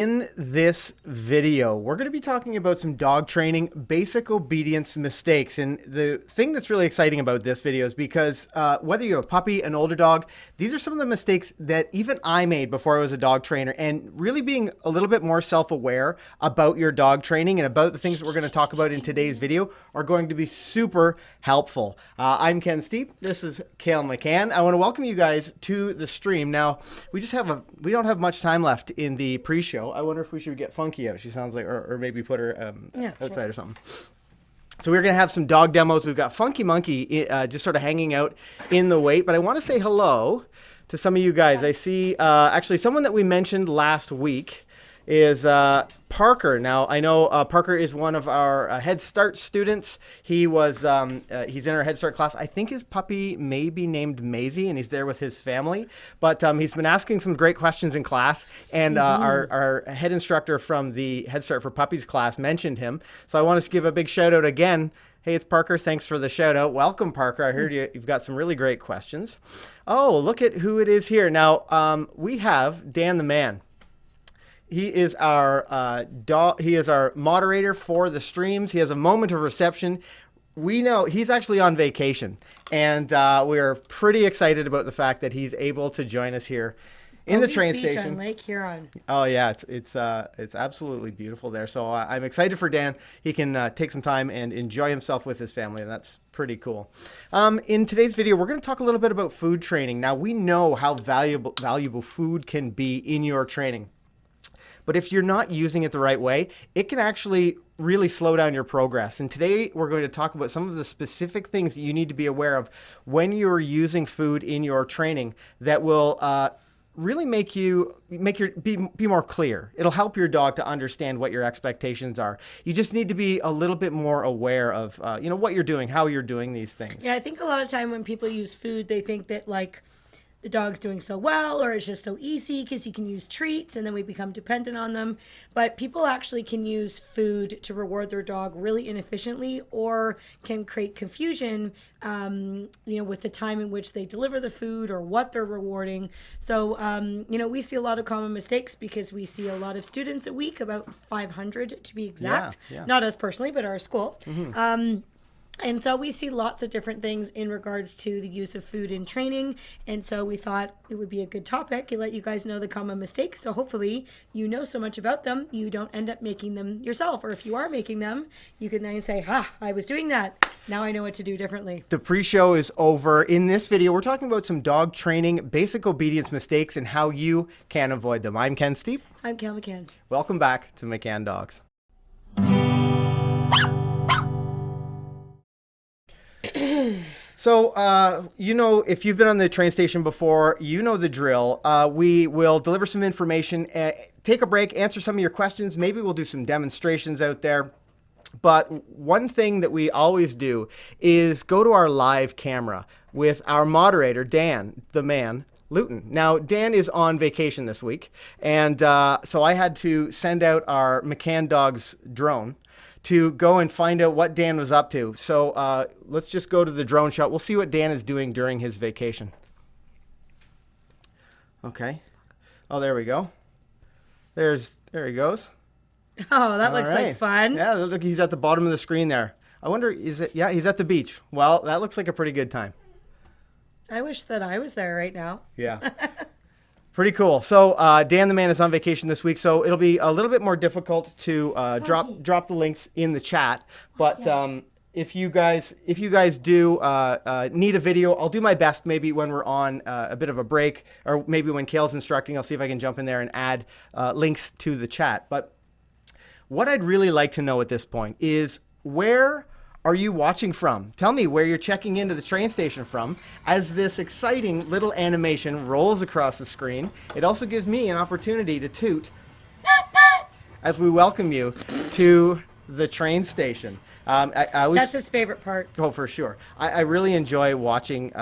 In this video, we're going to be talking about some dog training, basic obedience mistakes. And the thing that's really exciting about this video is because whether you're a puppy, an older dog, these are some of the mistakes that even I made before I was a dog trainer. And really being a little bit more self-aware about your dog training and about the things that we're going to talk about in today's video are going to be super helpful. I'm Ken Steepe. This is Kayl McCann. I want to welcome you guys to the stream. Now, we don't have much time left in the pre-show. I wonder if we should get Funky out. She sounds like, or maybe put her outside or something. So we're going to have some dog demos. We've got Funky Monkey just sort of hanging out in the wait. But I want to say hello to some of you guys. I see actually someone that we mentioned last week is Parker. Now, I know Parker is one of our Head Start students. He was he's in our Head Start class. I think his puppy may be named Maisie, and he's there with his family. But he's been asking some great questions in class, and our head instructor from the Head Start for Puppies class mentioned him. So I want to give a big shout out again. Hey, it's Parker. Thanks for the shout out. Welcome, Parker. I heard you've got some really great questions. Oh, look at who it is here. Now, we have Dan the Man. He is our He is our moderator for the streams. He has a moment of reception. We know he's actually on vacation, and we're pretty excited about the fact that he's able to join us here in the train station. On Lake Huron. Oh yeah, it's absolutely beautiful there. So I'm excited for Dan. He can take some time and enjoy himself with his family, and that's pretty cool. In today's video, we're going to talk a little bit about food training. Now we know how valuable food can be in your training. But if you're not using it the right way, it can actually really slow down your progress. And today we're going to talk about some of the specific things that you need to be aware of when you're using food in your training that will really make you be more clear. It'll help your dog to understand what your expectations are. You just need to be a little bit more aware of what you're doing, how you're doing these things. Yeah, I think a lot of time when people use food, they think that like the dog's doing so well, or it's just so easy because you can use treats and then we become dependent on them. But people actually can use food to reward their dog really inefficiently, or can create confusion, with the time in which they deliver the food or what they're rewarding. So, we see a lot of common mistakes because we see a lot of students a week, about 500 to be exact. Yeah. Not us personally, but our school. Mm-hmm. And so we see lots of different things in regards to the use of food in training. And so we thought it would be a good topic to let you guys know the common mistakes. So hopefully you know so much about them, you don't end up making them yourself. Or if you are making them, you can then say, I was doing that. Now I know what to do differently. The pre-show is over. In this video, we're talking about some dog training, basic obedience mistakes, and how you can avoid them. I'm Ken Steepe. I'm Kayl McCann. Welcome back to McCann Dogs. So, if you've been on the train station before, you know the drill. We will deliver some information, take a break, answer some of your questions. Maybe we'll do some demonstrations out there. But one thing that we always do is go to our live camera with our moderator, Dan, the man, Luton. Now, Dan is on vacation this week, and so I had to send out our McCann Dogs drone to go and find out what Dan was up to. So let's just go to the drone shot. We'll see what Dan is doing during his vacation. Okay. Oh, there we go. There he goes. Oh, that looks like fun. Yeah, look, he's at the bottom of the screen there. I wonder, he's at the beach. Well, that looks like a pretty good time. I wish that I was there right now. Yeah. Pretty cool. So Dan the Man is on vacation this week, so it'll be a little bit more difficult to drop the links in the chat. But if you guys do need a video, I'll do my best maybe when we're on a bit of a break, or maybe when Kayl's instructing, I'll see if I can jump in there and add links to the chat. But what I'd really like to know at this point is, where are you watching from? Tell me where you're checking into the train station from as this exciting little animation rolls across the screen. It also gives me an opportunity to toot as we welcome you to the train station. That's his favorite part. Oh, for sure. I really enjoy watching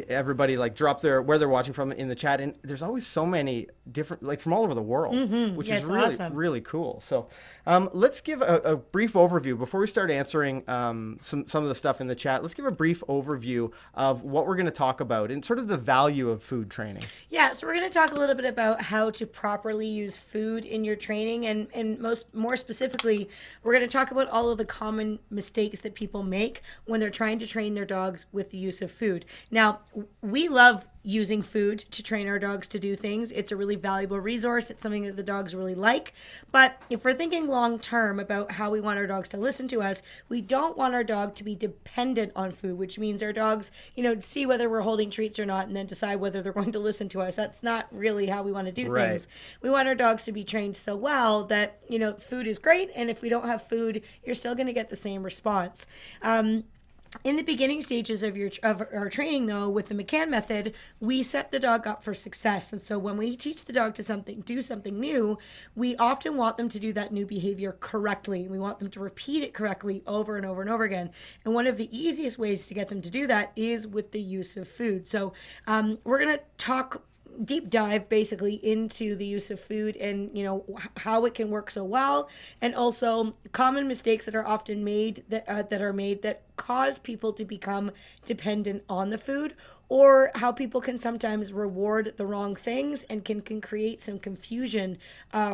everybody drop where they're watching from in the chat. And there's always so many different, like from all over the world, which Yeah, is it's really, awesome. really cool. So let's give a brief overview before we start answering some of the stuff in the chat. Let's give a brief overview of what we're going to talk about and sort of the value of food training. Yeah, so we're going to talk a little bit about how to properly use food in your training, and more specifically, we're going to talk about all of the common mistakes that people make when they're trying to train their dogs with the use of food. Now, we love using food to train our dogs to do things. It's a really valuable resource. It's something that the dogs really like. But if we're thinking long term about how we want our dogs to listen to us, we don't want our dog to be dependent on food, which means our dogs, see whether we're holding treats or not and then decide whether they're going to listen to us. That's not really how we want to do things. We want our dogs to be trained so well that, food is great. And if we don't have food, you're still going to get the same response. In the beginning stages of our training, though, with the McCann method, we set the dog up for success. And so when we teach the dog to do something new, we often want them to do that new behavior correctly. We want them to repeat it correctly over and over and over again. And one of the easiest ways to get them to do that is with the use of food. So we're going to talk deep dive basically into the use of food and how it can work so well, and also common mistakes that are often made that cause people to become dependent on the food, or how people can sometimes reward the wrong things and can create some confusion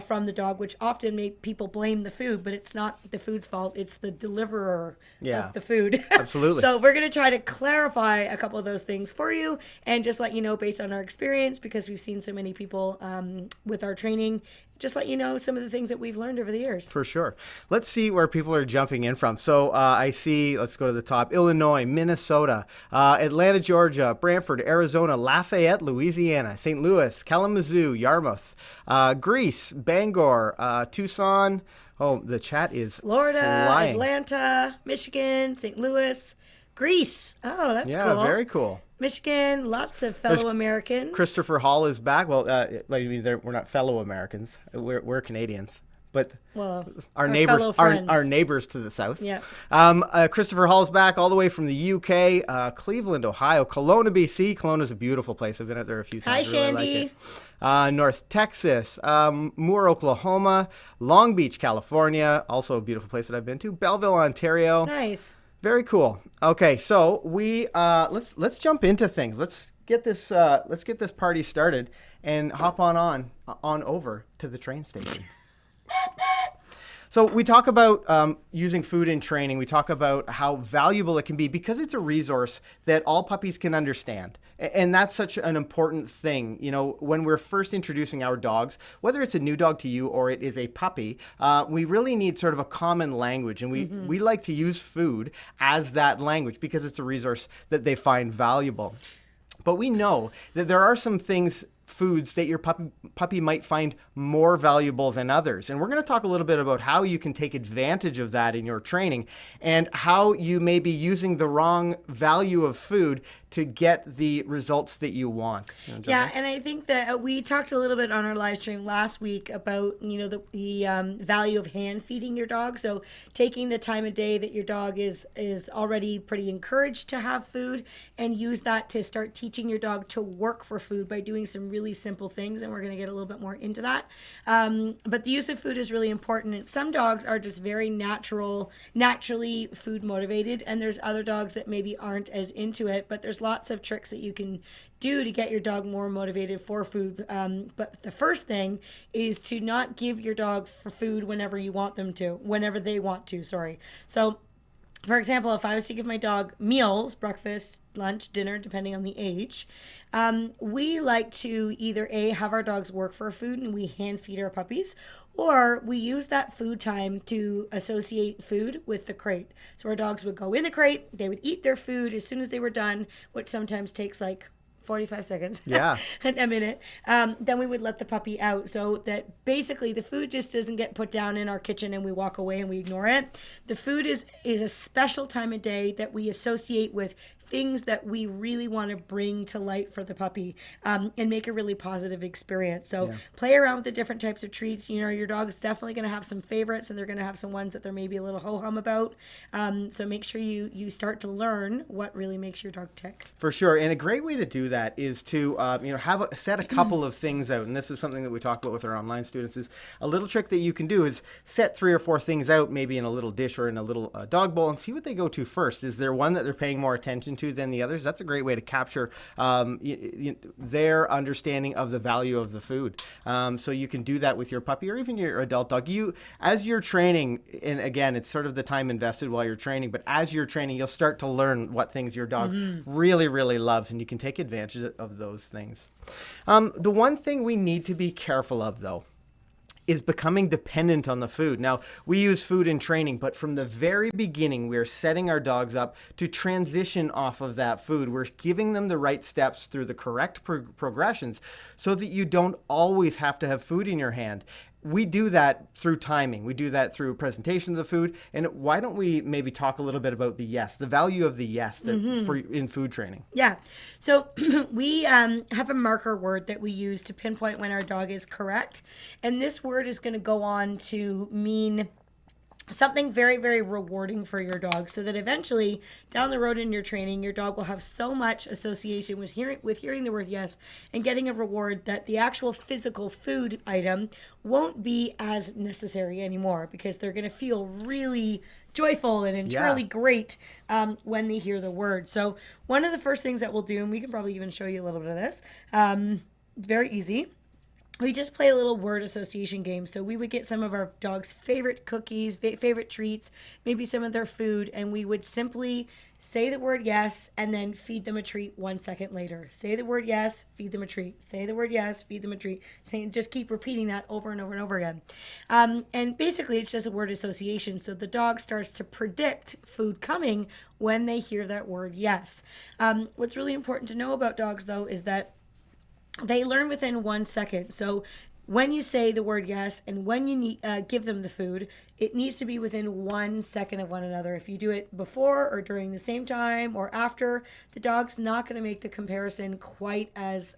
from the dog, which often make people blame the food, but it's not the food's fault. It's the deliverer of the food. Absolutely. So we're going to try to clarify a couple of those things for you and just let you know based on our experience, because we've seen so many people with our training, just let you know some of the things that we've learned over the years. For sure. Let's see where people are jumping in from. So I see, let's go to the top, Illinois, Minnesota, Atlanta, Georgia, Brantford, Arizona, Lafayette, Louisiana, St. Louis, Kalamazoo, Yarmouth, Greece, Bangor, Tucson. Oh, the chat is Florida, flying. Atlanta, Michigan, St. Louis, Greece. Oh, that's cool. Yeah, very cool. Michigan, lots of fellow Americans. Christopher Hall is back. Well, we're not fellow Americans. We're Canadians. But our neighbors to the south. Yeah. Christopher Hall's back all the way from the UK, Cleveland, Ohio, Kelowna, BC. Kelowna's a beautiful place. I've been out there a few times. Hi, Shandy. North Texas, Moore, Oklahoma, Long Beach, California, also a beautiful place that I've been to. Belleville, Ontario. Nice. Very cool. Okay, so we let's jump into things. Let's get this party started and hop on over to the train station. So we talk about using food in training. We talk about how valuable it can be because it's a resource that all puppies can understand. And that's such an important thing. When we're first introducing our dogs, whether it's a new dog to you or it is a puppy, we really need sort of a common language. And we like to use food as that language because it's a resource that they find valuable. But we know that there are some foods that your puppy might find more valuable than others. And we're going to talk a little bit about how you can take advantage of that in your training and how you may be using the wrong value of food to get the results that you want. Yeah, and I think that we talked a little bit on our live stream last week about the value of hand feeding your dog. So taking the time of day that your dog is already pretty encouraged to have food and use that to start teaching your dog to work for food by doing some really simple things, and we're going to get a little bit more into that. But the use of food is really important. And some dogs are just very naturally food motivated, and there's other dogs that maybe aren't as into it, but there's lots of tricks that you can do to get your dog more motivated for food. But the first thing is to not give your dog for food whenever they want to, sorry. So for example, if I was to give my dog meals, breakfast, lunch, dinner, depending on the age, we like to either have our dogs work for food and we hand feed our puppies, or we use that food time to associate food with the crate. So our dogs would go in the crate, they would eat their food as soon as they were done, which sometimes takes like 45 seconds. Yeah. A minute. Then we would let the puppy out so that basically the food just doesn't get put down in our kitchen and we walk away and we ignore it. The food is a special time of day that we associate with things that we really want to bring to light for the puppy, and make a really positive experience. So play around with the different types of treats. You know, your dog's definitely going to have some favorites, and they're going to have some ones that they're maybe a little ho-hum about. So make sure you start to learn what really makes your dog tick. For sure. And a great way to do that is to, set a couple of things out. And this is something that we talk about with our online students. Is a little trick that you can do is set 3 or 4 things out, maybe in a little dish or in a little dog bowl, and see what they go to first. Is there one that they're paying more attention to than the others? That's a great way to capture their understanding of the value of the food. So you can do that with your puppy or even your adult dog. As you're training, and again, it's sort of the time invested while you're training, but as you're training, you'll start to learn what things your dog really, really loves, and you can take advantage of those things. The one thing we need to be careful of, though, is becoming dependent on the food. Now, we use food in training, but from the very beginning, we're setting our dogs up to transition off of that food. We're giving them the right steps through the correct progressions so that you don't always have to have food in your hand. We do that through timing. We do that through presentation of the food. And why don't we maybe talk a little bit about the yes, the value of the yes in food training? Yeah. So we have a marker word that we use to pinpoint when our dog is correct. And this word is going to go on to mean something very, very rewarding for your dog, so that eventually down the road in your training, your dog will have so much association with hearing the word yes and getting a reward that the actual physical food item won't be as necessary anymore, because they're going to feel really joyful and entirely great when they hear the word. So one of the first things that we'll do, and we can probably even show you a little bit of this, very easy. We just play a little word association game. So we would get some of our dog's favorite cookies, favorite treats, maybe some of their food, and we would simply say the word yes and then feed them a treat 1 second later. Say the word yes, feed them a treat. Say the word yes, feed them a treat. Just keep repeating that over and over and over again. And basically it's just a word association. So the dog starts to predict food coming when they hear that word yes. What's really important to know about dogs, though, is that they learn within 1 second. So when you say the word yes and when you give them the food, it needs to be within 1 second of one another. If you do it before or during the same time or after, the dog's not going to make the comparison quite as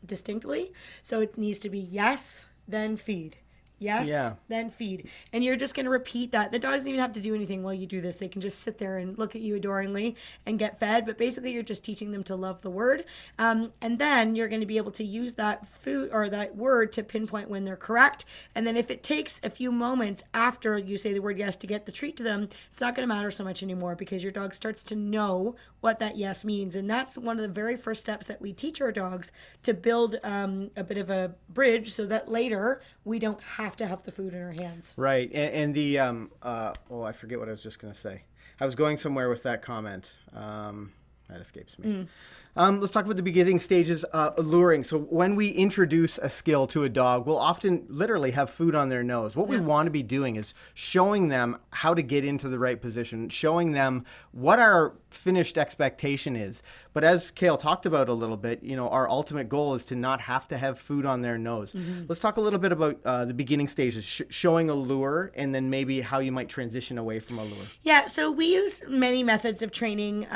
distinctly. So it needs to be yes, then feed. Yes, then feed. And you're just going to repeat that. The dog doesn't even have to do anything while you do this. They can just sit there and look at you adoringly and get fed. But basically, you're just teaching them to love the word. And then you're going to be able to use that food or that word to pinpoint when they're correct. And then if it takes a few moments after you say the word yes to get the treat to them, it's not going to matter so much anymore, because your dog starts to know what that yes means. And that's one of the very first steps that we teach our dogs, to build a bit of a bridge so that later we don't have to have the food in our hands. Right. And the, I forget what I was just going to say. I was going somewhere with that comment. That escapes me. Let's talk about the beginning stages, alluring. So when we introduce a skill to a dog, we'll often literally have food on their nose. What we want to be doing is showing them how to get into the right position, showing them what our finished expectation is. But as Kayl talked about a little bit, our ultimate goal is to not have to have food on their nose. Let's talk a little bit about the beginning stages, showing a lure, and then maybe how you might transition away from a lure. Yeah, so we use many methods of training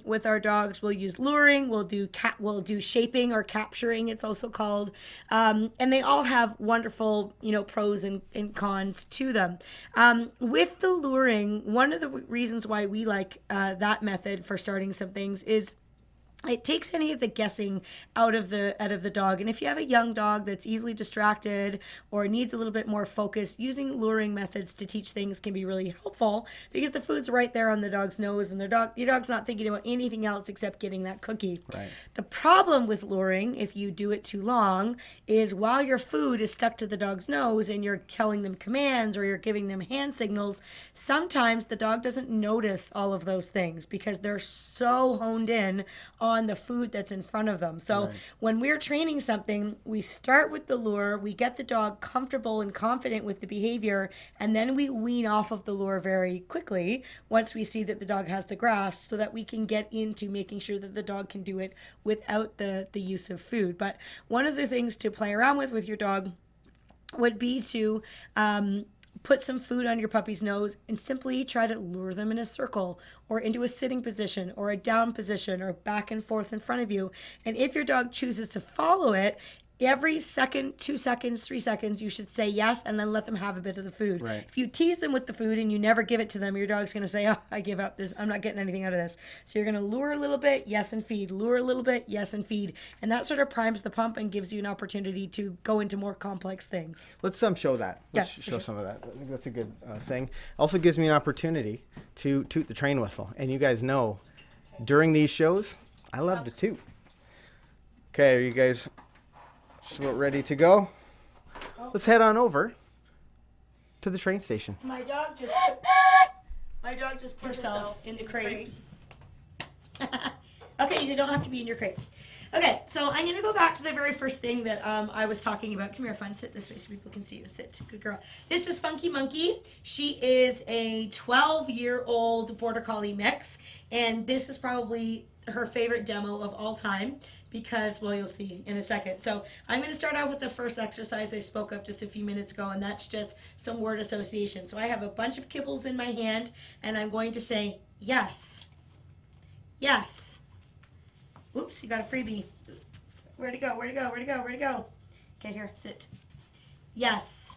with our dogs. We'll use luring, we'll do shaping or capturing, it's also called, and they all have wonderful pros and cons to them. With the luring, one of the reasons why we like that method for starting some things is it takes any of the guessing out of the dog. And if you have a young dog that's easily distracted or needs a little bit more focus, using luring methods to teach things can be really helpful, because the food's right there on the dog's nose, and your dog's not thinking about anything else except getting that cookie. Right. The problem with luring, if you do it too long, is while your food is stuck to the dog's nose and you're telling them commands or you're giving them hand signals, sometimes the dog doesn't notice all of those things because they're so honed in on the food that's in front of them. So when we're training something, we start with the lure, we get the dog comfortable and confident with the behavior, and then we wean off of the lure very quickly once we see that the dog has the grasp, so that we can get into making sure that the dog can do it without the use of food. But one of the things to play around with your dog would be to put some food on your puppy's nose and simply try to lure them in a circle or into a sitting position or a down position or back and forth in front of you. And if your dog chooses to follow it, every second, 2 seconds, 3 seconds, you should say yes and then let them have a bit of the food. Right. If you tease them with the food and you never give it to them, your dog's going to say, oh, I give up this. I'm not getting anything out of this. So you're going to lure a little bit, yes, and feed. Lure a little bit, yes, and feed. And that sort of primes the pump and gives you an opportunity to go into more complex things. Let's show that. Let's show some of that. I think that's a good thing. Also gives me an opportunity to toot the train whistle. And you guys know, during these shows, I love to toot. Okay, are you guys just about ready to go? Let's head on over to the train station. My dog just put herself in the crate. Okay, you don't have to be in your crate. Okay, so I'm going to go back to the very first thing that I was talking about. Come here, fun. Sit this way so people can see you. Sit. Good girl. This is Funky Monkey. She is a 12-year-old Border Collie mix, and this is probably her favorite demo of all time because, well, you'll see in a second. So I'm going to start out with the first exercise I spoke of just a few minutes ago, and that's just some word association. So I have a bunch of kibbles in my hand, and I'm going to say yes. Yes. Oops, you got a freebie. Where'd it go? Where'd it go? Where'd it go? Where'd it go? Okay, here, sit. Yes.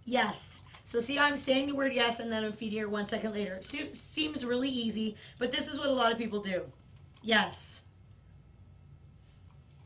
Yes. So see how I'm saying the word yes and then I'm feeding her 1 second later. It seems really easy, but this is what a lot of people do. Yes.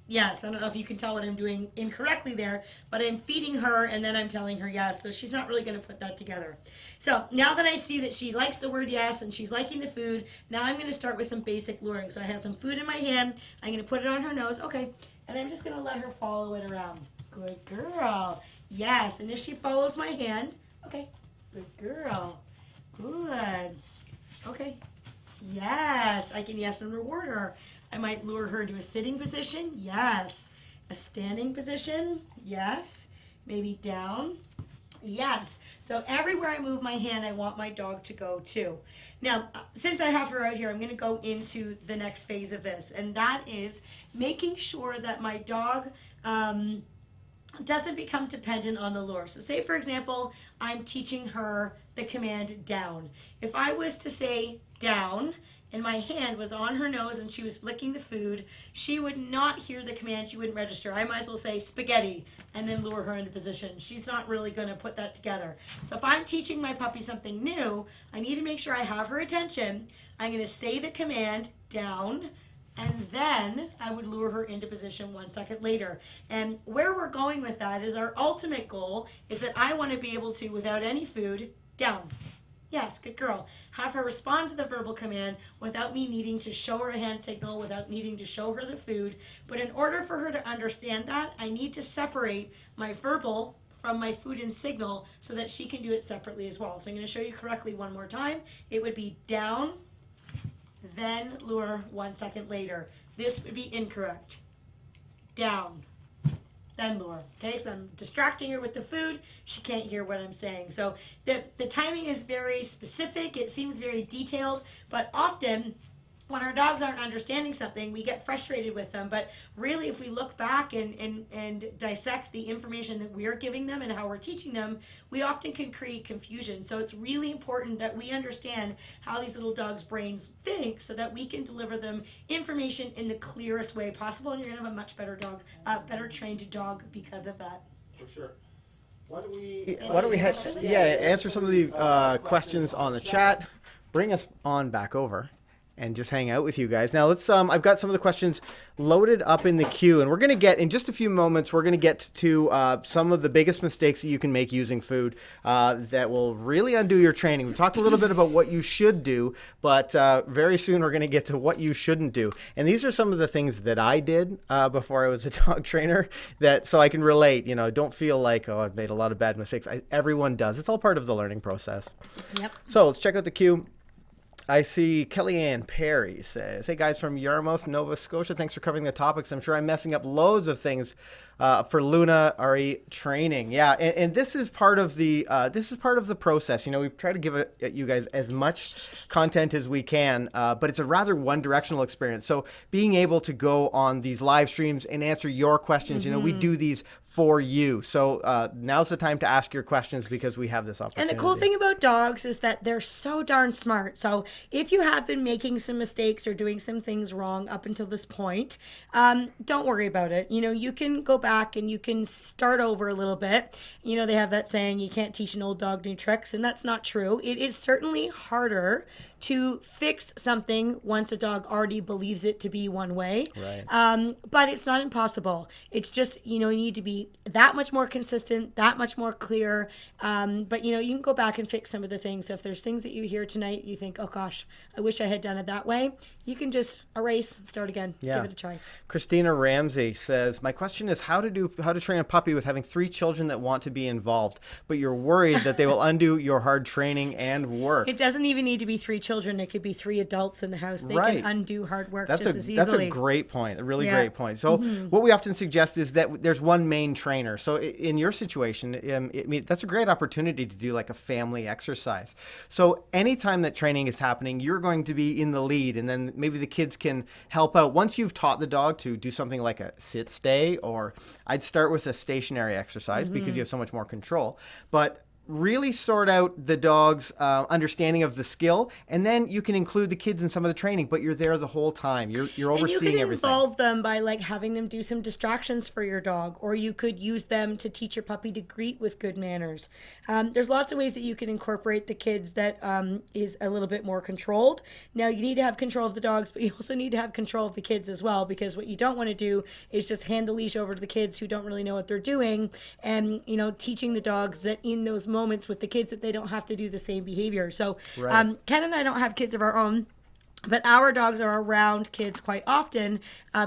Yes, I don't know if you can tell what I'm doing incorrectly there, but I'm feeding her and then I'm telling her yes, so she's not really going to put that together. So now that I see that she likes the word yes and she's liking the food, now I'm going to start with some basic luring. So I have some food in my hand, I'm going to put it on her nose, okay, and I'm just going to let her follow it around. Good girl. Yes, and if she follows my hand, okay, good girl. Good. Okay. Yes, I can yes and reward her. I might lure her to a sitting position. Yes. A standing position. Yes. Maybe down. Yes. So everywhere I move my hand, I want my dog to go too. Now, since I have her out here, I'm going to go into the next phase of this, and that is making sure that my dog doesn't become dependent on the lure. So say, for example, I'm teaching her the command down. If I was to say down, and my hand was on her nose and she was licking the food, she would not hear the command, she wouldn't register. I might as well say spaghetti and then lure her into position. She's not really going to put that together. So if I'm teaching my puppy something new, I need to make sure I have her attention. I'm going to say the command down, and then I would lure her into position 1 second later. And where we're going with that is our ultimate goal is that I want to be able to, without any food, down. Yes, good girl. Have her respond to the verbal command without me needing to show her a hand signal, without needing to show her the food. But in order for her to understand that, I need to separate my verbal from my food and signal so that she can do it separately as well. So I'm going to show you correctly one more time. It would be down, then lure 1 second later. This would be incorrect. Down, then lure. Okay, so I'm distracting her with the food. She can't hear what I'm saying. So the timing is very specific. It seems very detailed, but often when our dogs aren't understanding something, we get frustrated with them. But really, if we look back and dissect the information that we're giving them and how we're teaching them, we often can create confusion. So it's really important that we understand how these little dogs' brains think so that we can deliver them information in the clearest way possible. And you're going to have a much better dog, better trained dog because of that. For sure. Why don't we answer some of the questions on the chat, bring us on back over, and just hang out with you guys. Now let's I've got some of the questions loaded up in the queue, and we're going to get, in just a few moments, we're going to get to some of the biggest mistakes that you can make using food that will really undo your training. We talked a little bit about what you should do, but very soon we're going to get to what you shouldn't do. And these are some of the things that I did before I was a dog trainer, that so I can relate. You know, don't feel like, oh, I've made a lot of bad mistakes. Everyone does. It's all part of the learning process. Yep. So let's check out the queue. I see Kellyanne Perry says, hey guys from Yarmouth, Nova Scotia, thanks for covering the topics. I'm sure I'm messing up loads of things for Luna RE training. Yeah, and this is part of the process. You know, we try to give you guys as much content as we can, but it's a rather one-directional experience. So being able to go on these live streams and answer your questions, you know, we do these for you. So now's the time to ask your questions because we have this opportunity. And the cool thing about dogs is that they're so darn smart. So if you have been making some mistakes or doing some things wrong up until this point, don't worry about it. You know, you can go back and you can start over a little bit. You know, they have that saying, you can't teach an old dog new tricks, and that's not true. It is certainly harder to fix something once a dog already believes it to be one way. Right. But it's not impossible. It's just, you know, you need to be that much more consistent, that much more clear. But, you know, you can go back and fix some of the things. So if there's things that you hear tonight, you think, oh gosh, I wish I had done it that way, you can just erase and start again. Yeah. Give it a try. Christina Ramsey says, my question is how to train a puppy with having 3 children that want to be involved, but you're worried that they will undo your hard training and work. It doesn't even need to be 3 children. It could be 3 adults in the house. They can undo hard work just as easily. That's a great point, a really great point. So what we often suggest is that there's one main trainer. So in your situation, that's a great opportunity to do like a family exercise. So anytime that training is happening, you're going to be in the lead, and then maybe the kids can help out. Once you've taught the dog to do something like a sit stay, or I'd start with a stationary exercise because you have so much more control. But really sort out the dog's understanding of the skill, and then you can include the kids in some of the training, but you're there the whole time. You're overseeing everything. And you can involve them by like having them do some distractions for your dog, or you could use them to teach your puppy to greet with good manners. There's lots of ways that you can incorporate the kids that is a little bit more controlled. Now you need to have control of the dogs, but you also need to have control of the kids as well, because what you don't want to do is just hand the leash over to the kids who don't really know what they're doing, and you know, teaching the dogs that in those moments with the kids that they don't have to do the same behavior. So Ken and I don't have kids of our own, but our dogs are around kids quite often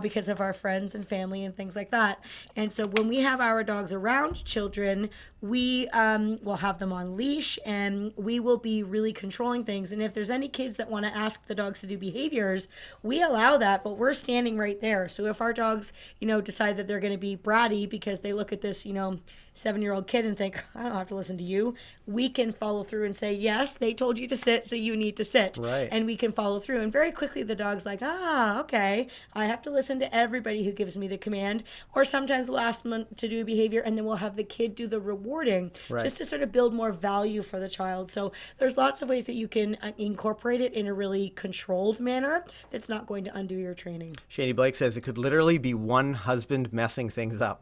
because of our friends and family and things like that. And so when we have our dogs around children, we will have them on leash, and we will be really controlling things. And if there's any kids that want to ask the dogs to do behaviors, we allow that, but we're standing right there. So if our dogs, you know, decide that they're going to be bratty because they look at this, you know, 7-year-old kid and think, I don't have to listen to you, we can follow through and say, yes, they told you to sit, so you need to sit. Right. And we can follow through. And very quickly the dog's like, okay, I have to listen to everybody who gives me the command. Or sometimes we'll ask them to do a behavior, and then we'll have the kid do the rewarding, just to sort of build more value for the child. So there's lots of ways that you can incorporate it in a really controlled manner that's not going to undo your training. Shady Blake says it could literally be one husband messing things up.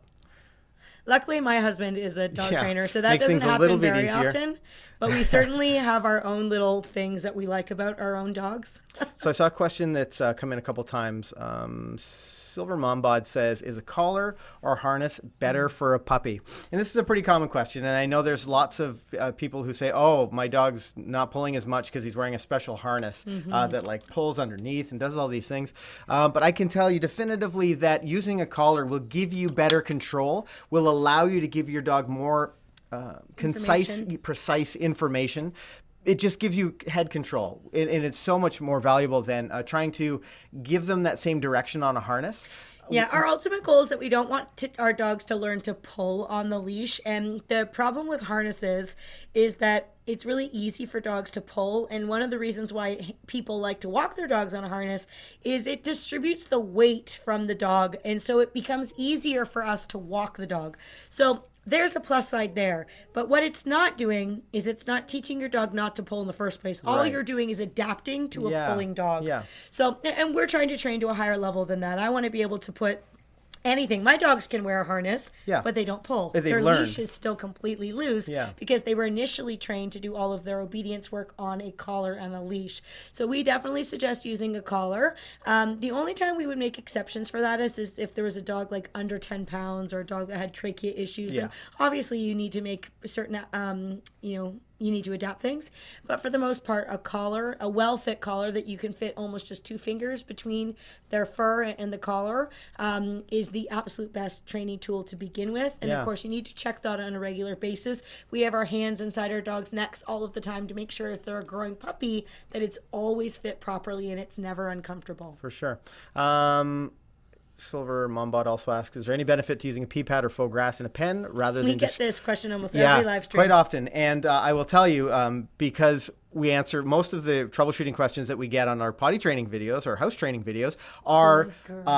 Luckily, my husband is a dog trainer, so that doesn't happen very often. But we certainly have our own little things that we like about our own dogs. So I saw a question that's come in a couple times. Silver Mombod says, is a collar or harness better for a puppy? And this is a pretty common question. And I know there's lots of people who say, oh, my dog's not pulling as much because he's wearing a special harness that like pulls underneath and does all these things. But I can tell you definitively that using a collar will give you better control, will allow you to give your dog more concise, precise information. It just gives you head control, and it's so much more valuable than trying to give them that same direction on a harness. Yeah, our ultimate goal is that we don't want our dogs to learn to pull on the leash. And the problem with harnesses is that it's really easy for dogs to pull. And one of the reasons why people like to walk their dogs on a harness is it distributes the weight from the dog. And so it becomes easier for us to walk the dog. So there's a plus side there. But what it's not doing is it's not teaching your dog not to pull in the first place. All you're doing is adapting to a pulling dog. So, and we're trying to train to a higher level than that. I want to be able to put anything. My dogs can wear a harness, but they don't pull. Their leash is still completely loose because they were initially trained to do all of their obedience work on a collar and a leash. So we definitely suggest using a collar. The only time we would make exceptions for that is if there was a dog like under 10 pounds or a dog that had trachea issues. And obviously you need to make certain, you need to adapt things. But for the most part, a collar, a well-fit collar that you can fit almost just 2 fingers between their fur and the collar is the absolute best training tool to begin with. And of course, you need to check that on a regular basis. We have our hands inside our dogs' necks all of the time to make sure if they're a growing puppy that it's always fit properly and it's never uncomfortable. For sure. Silver Mombot also asks, is there any benefit to using a pea pad or faux grass in a pen rather than We get this question almost every live stream. Quite often. And I will tell you, because we answer most of the troubleshooting questions that we get on our potty training videos or house training videos are,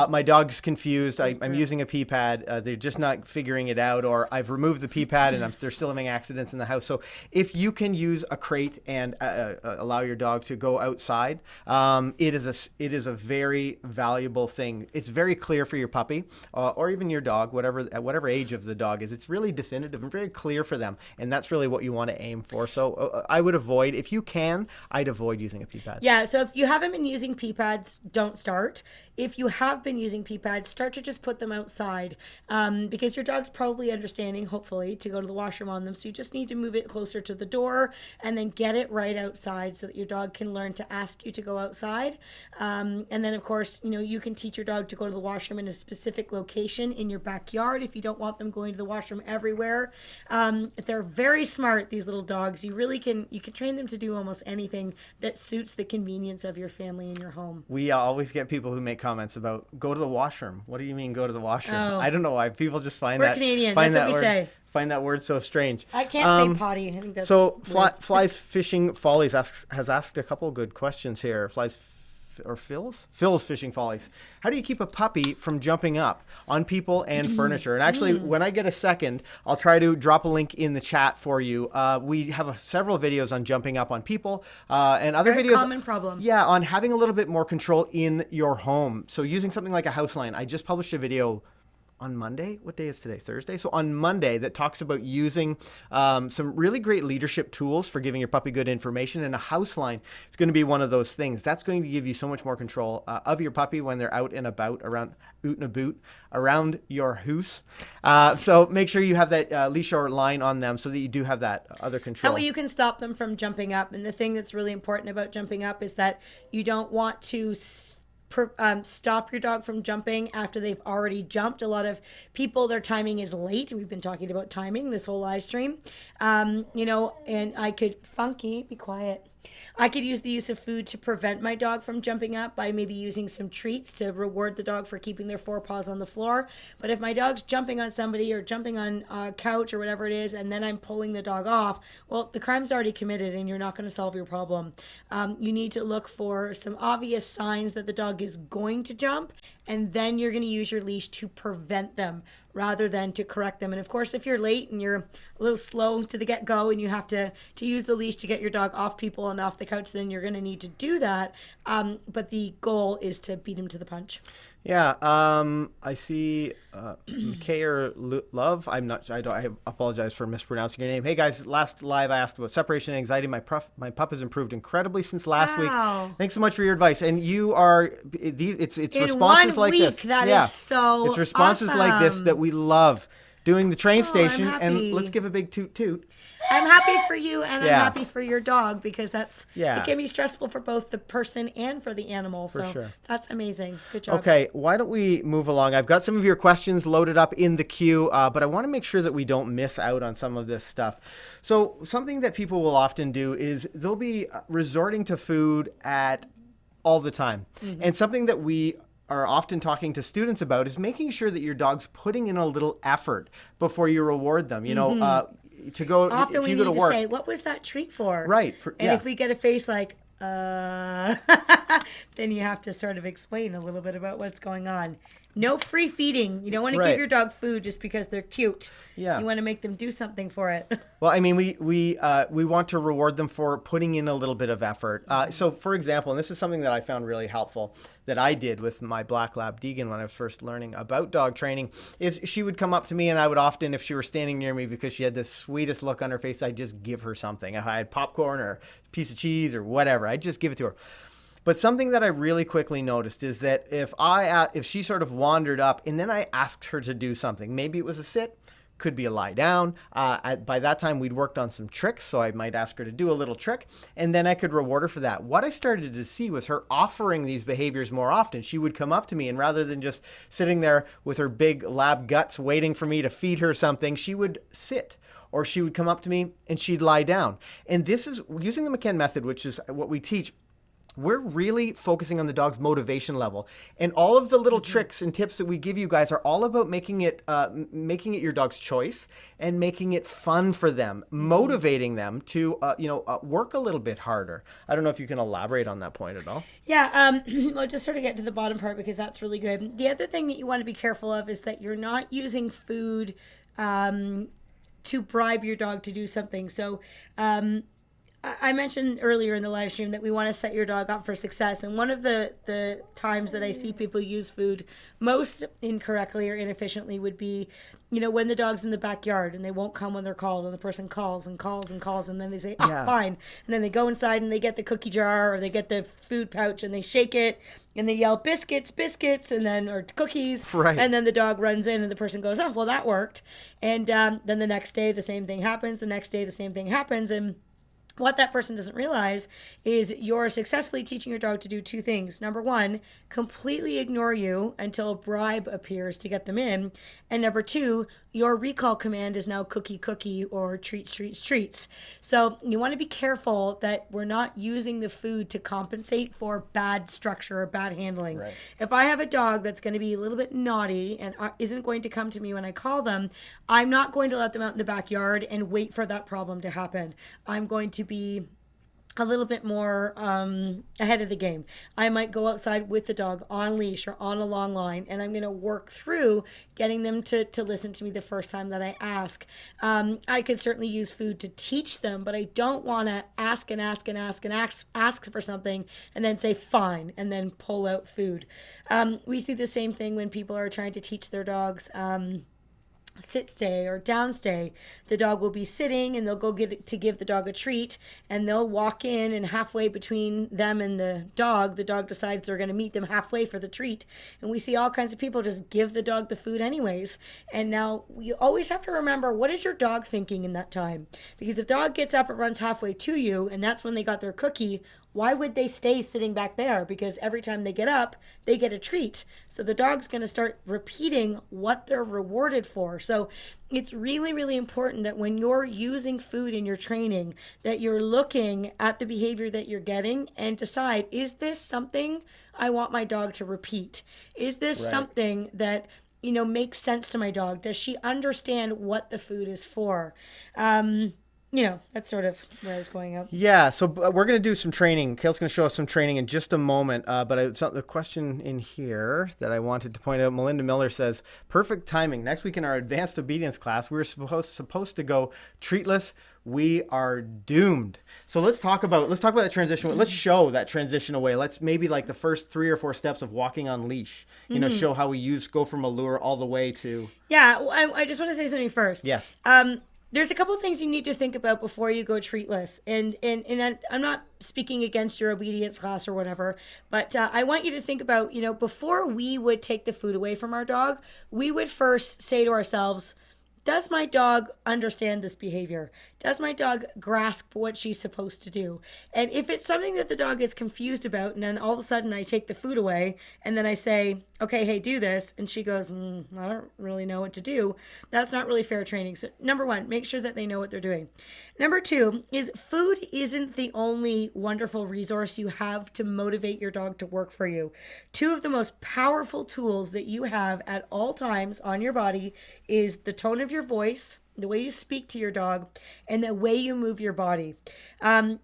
my dog's confused. I'm using a pee pad. They're just not figuring it out, or I've removed the pee pad and they're still having accidents in the house. So if you can use a crate and allow your dog to go outside, it is a very valuable thing. It's very clear for your puppy or even your dog, at whatever age of the dog is. It's really definitive and very clear for them, and that's really what you want to aim for. So I would avoid, if you can, I'd avoid using a pee pad. Yeah, so if you haven't been using pee pads, don't start. If you have been using pee pads, start to just put them outside, because your dog's probably understanding, hopefully, to go to the washroom on them. So you just need to move it closer to the door and then get it right outside so that your dog can learn to ask you to go outside. And then, of course, you can teach your dog to go to the washroom in a specific location in your backyard if you don't want them going to the washroom everywhere. They're very smart, these little dogs. You can train them to do almost anything that suits the convenience of your family and your home. We always get people who make comments about go to the washroom. What do you mean go to the washroom? Oh. I don't know why people just find We're that Canadian. find That's that what we word, say. Find that word so strange. I can't say potty. I think that's so weird. Flies Fishing Follies has asked a couple good questions here. Phil's Fishing Follies. How do you keep a puppy from jumping up on people and furniture? And actually, when I get a second, I'll try to drop a link in the chat for you. We have several videos on jumping up on people and other Very videos. common problem. Yeah, on having a little bit more control in your home. So using something like a house line. I just published a video on Monday. What day is today? Thursday. So on Monday, that talks about using some really great leadership tools for giving your puppy good information. And a house line is going to be one of those things. That's going to give you so much more control of your puppy when they're out and about around your house. So make sure you have that leash or line on them so that you do have that other control. That way you can stop them from jumping up. And the thing that's really important about jumping up is that you don't want to stop your dog from jumping after they've already jumped. A lot of people, their timing is late. We've been talking about timing this whole live stream. And I could, be quiet. I could use the use of food to prevent my dog from jumping up by maybe using some treats to reward the dog for keeping their forepaws on the floor. But if my dog's jumping on somebody or jumping on a couch or whatever it is, and then I'm pulling the dog off, well, the crime's already committed and you're not going to solve your problem. You need to look for some obvious signs that the dog is going to jump, and then you're going to use your leash to prevent them rather than to correct them. And of course, if you're late and you're a little slow to the get-go and you have to use the leash to get your dog off people and off the couch, then you're going to need to do that. But the goal is to beat him to the punch. Yeah, I see McKay Love. I apologize for mispronouncing your name. Hey guys, last live I asked about separation anxiety. My pup has improved incredibly since last week. Thanks so much for your advice. And you are it's in responses 1 like week, this. That is so It's responses awesome. like this that we love doing the train station. I'm And happy. let's give a big toot toot. I'm happy for you and I'm Yeah. happy for your dog because Yeah. it can be stressful for both the person and for the animal. So sure. that's amazing. Good job. Okay, why don't we move along? I've got some of your questions loaded up in the queue, but I want to make sure that we don't miss out on some of this stuff. So something that people will often do is they'll be resorting to food all the time. Mm-hmm. And something that we are often talking to students about is making sure that your dog's putting in a little effort before you reward them. To go Often if we you need go to to work. say, what was that treat for? Right. And if we get a face like, then you have to sort of explain a little bit about what's going on. No free feeding. You don't want to Right. give your dog food just because they're cute. Yeah. You want to make them do something for it. Well, I mean, we want to reward them for putting in a little bit of effort. So, for example, and this is something that I found really helpful that I did with my Black Lab Deegan when I was first learning about dog training, is she would come up to me and I would often, if she were standing near me because she had the sweetest look on her face, I'd just give her something. If I had popcorn or a piece of cheese or whatever, I'd just give it to her. But something that I really quickly noticed is that if she sort of wandered up and then I asked her to do something, maybe it was a sit, could be a lie down. By that time, we'd worked on some tricks, so I might ask her to do a little trick, and then I could reward her for that. What I started to see was her offering these behaviors more often. She would come up to me, and rather than just sitting there with her big lab guts waiting for me to feed her something, she would sit. Or she would come up to me and she'd lie down. And this is using the McCann method, which is what we teach. we're really focusing on the dog's motivation level, and all of the little tricks and tips that we give you guys are all about making it your dog's choice and making it fun for them, motivating them to work a little bit harder. I don't know if you can elaborate on that point at all. Yeah, I'll just sort of get to the bottom part because that's really good. The other thing that you want to be careful of is that you're not using food to bribe your dog to do something. So I mentioned earlier in the live stream that we want to set your dog up for success. And one of the times that I see people use food most incorrectly or inefficiently would be, when the dog's in the backyard and they won't come when they're called, and the person calls and calls and calls, and then they say, fine. And then they go inside and they get the cookie jar or they get the food pouch and they shake it and they yell, biscuits, or cookies. Right. And then the dog runs in and the person goes, oh, well, that worked. And then the next day, the same thing happens. The next day, the same thing happens. And what that person doesn't realize is you're successfully teaching your dog to do two things. Number one, completely ignore you until a bribe appears to get them in. And number two, your recall command is now cookie or treats. So you want to be careful that we're not using the food to compensate for bad structure or bad handling. Right. If I have a dog that's going to be a little bit naughty and isn't going to come to me when I call them, I'm not going to let them out in the backyard and wait for that problem to happen. I'm going to be a little bit more ahead of the game. I might go outside with the dog on leash or on a long line, and I'm going to work through getting them to listen to me the first time that I ask. I could certainly use food to teach them, but I don't want to ask for something and then say fine and then pull out food. We see the same thing when people are trying to teach their dogs sit stay or down stay. The dog will be sitting and they'll go give the dog a treat, and they'll walk in, and halfway between them and the dog decides they're going to meet them halfway for the treat. And we see all kinds of people just give the dog the food anyways. And now you always have to remember, what is your dog thinking in that time? Because if the dog gets up and runs halfway to you and that's when they got their cookie, why would they stay sitting back there? Because every time they get up, they get a treat. So the dog's going to start repeating what they're rewarded for. So it's really, really important that when you're using food in your training, that you're looking at the behavior that you're getting and decide, is this something I want my dog to repeat? Is this something that makes sense to my dog? Does she understand what the food is for? That's sort of where I was going up. Yeah, so we're going to do some training. Kayl's going to show us some training in just a moment. But the question in here that I wanted to point out, Melinda Miller says, perfect timing. Next week in our advanced obedience class, we were supposed to go treatless. We are doomed. So let's talk about that transition. Let's show that transition away. Let's maybe like the first 3 or 4 steps of walking on leash, show how we go from a lure all the way to. Yeah, I just want to say something first. Yes. There's a couple of things you need to think about before you go treatless. And I'm not speaking against your obedience class or whatever, but I want you to think about, before we would take the food away from our dog, we would first say to ourselves, does my dog understand this behavior? Does my dog grasp what she's supposed to do? And if it's something that the dog is confused about, and then all of a sudden I take the food away and then I say, okay, hey, do this. And she goes, I don't really know what to do. That's not really fair training. So number one, make sure that they know what they're doing. Number two is food isn't the only wonderful resource you have to motivate your dog to work for you. Two of the most powerful tools that you have at all times on your body is the tone of your voice, the way you speak to your dog, and the way you move your body.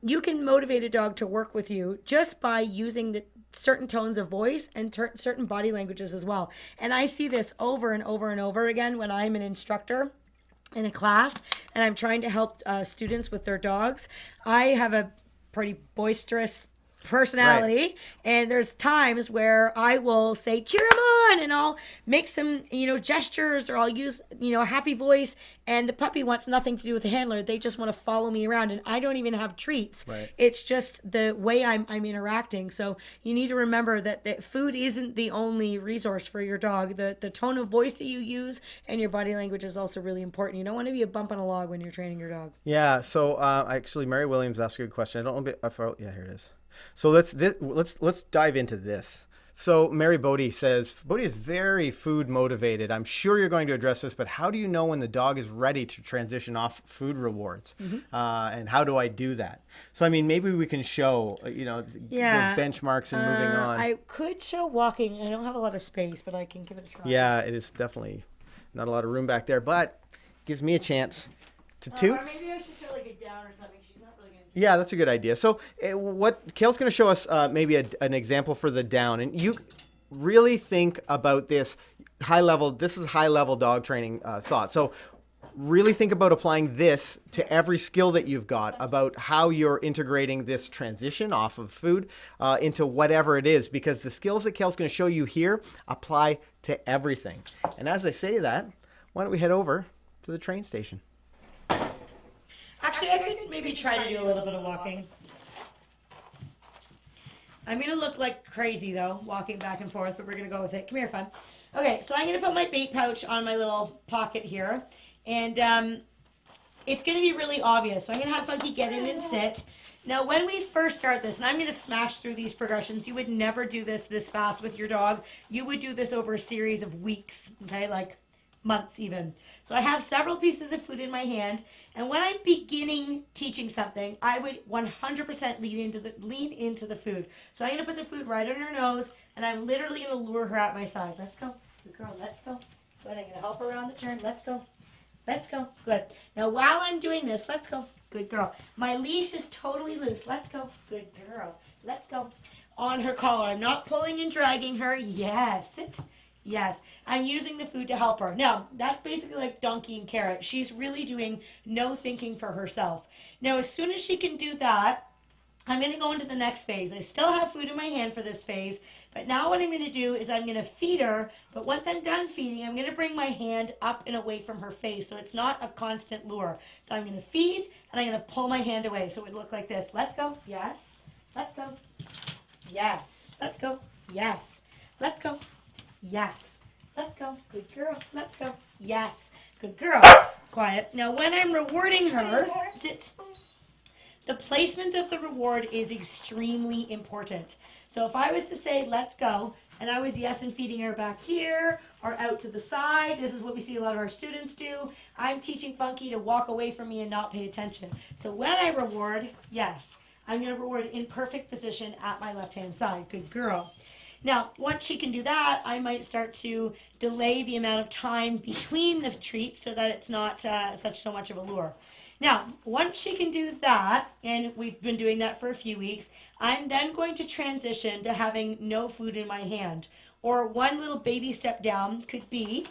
You can motivate a dog to work with you just by using the certain tones of voice and certain body languages as well. And I see this over and over and over again when I'm an instructor in a class and I'm trying to help students with their dogs. I have a pretty boisterous personality, and there's times where I will say cheer him on, and I'll make some gestures, or I'll use a happy voice, and the puppy wants nothing to do with the handler. They just want to follow me around, and I don't even have treats. It's just the way I'm interacting. So you need to remember that food isn't the only resource for your dog. The tone of voice that you use and your body language is also really important. You don't want to be a bump on a log when you're training your dog. Yeah, so actually Mary Williams asked a good question. I don't know here it is. So let's dive into this. So Mary Bodie says, Bodie is very food motivated. I'm sure you're going to address this, but how do you know when the dog is ready to transition off food rewards? And how do I do that? So, I mean, maybe we can show, those benchmarks and moving on. I could show walking. I don't have a lot of space, but I can give it a try. Yeah, it is definitely not a lot of room back there, but gives me a chance to toot. Or maybe I should show like a down or something. She's not really going to. Yeah, that's a good idea. So what Kayl's going to show us maybe an example for the down. And you really think about this high level. This is high level dog training thought. So really think about applying this to every skill that you've got about how you're integrating this transition off of food into whatever it is, because the skills that Kayl's going to show you here apply to everything. And as I say that, why don't we head over to the train station? Actually, I could maybe try to do a little bit of walking. I'm going to look like crazy, though, walking back and forth, but we're going to go with it. Come here, fun. Okay, so I'm going to put my bait pouch on my little pocket here, and it's going to be really obvious. So I'm going to have Funky get in and sit. Now, when we first start this, and I'm going to smash through these progressions, you would never do this fast with your dog. You would do this over a series of weeks, okay, like months even. So I have several pieces of food in my hand, and when I'm beginning teaching something, I would 100% lean into the food. So I'm going to put the food right on her nose, and I'm literally going to lure her at my side. Let's go. Good girl. Let's go. Good. I'm going to help her around the turn. Let's go. Let's go. Good. Now, while I'm doing this, let's go. Good girl. My leash is totally loose. Let's go. Good girl. Let's go. On her collar. I'm not pulling and dragging her. Yes. Sit. Yes. I'm using the food to help her. Now, that's basically like donkey and carrot. She's really doing no thinking for herself. Now, as soon as she can do that, I'm going to go into the next phase. I still have food in my hand for this phase, but now what I'm going to do is I'm going to feed her, but once I'm done feeding, I'm going to bring my hand up and away from her face, so it's not a constant lure. So I'm going to feed, and I'm going to pull my hand away, so it would look like this. Let's go. Yes. Let's go. Yes. Let's go. Yes. Let's go. Yes. Let's go. Good girl. Let's go. Yes. Good girl. Quiet. Now, when I'm rewarding her, sit. The placement of the reward is extremely important. So if I was to say, let's go, and I was yes and feeding her back here or out to the side, this is what we see a lot of our students do. I'm teaching Funky to walk away from me and not pay attention. So when I reward, yes, I'm going to reward in perfect position at my left-hand side. Good girl. Now, once she can do that, I might start to delay the amount of time between the treats so that it's not so much of a lure. Now, once she can do that, and we've been doing that for a few weeks, I'm then going to transition to having no food in my hand. Or one little baby step down could be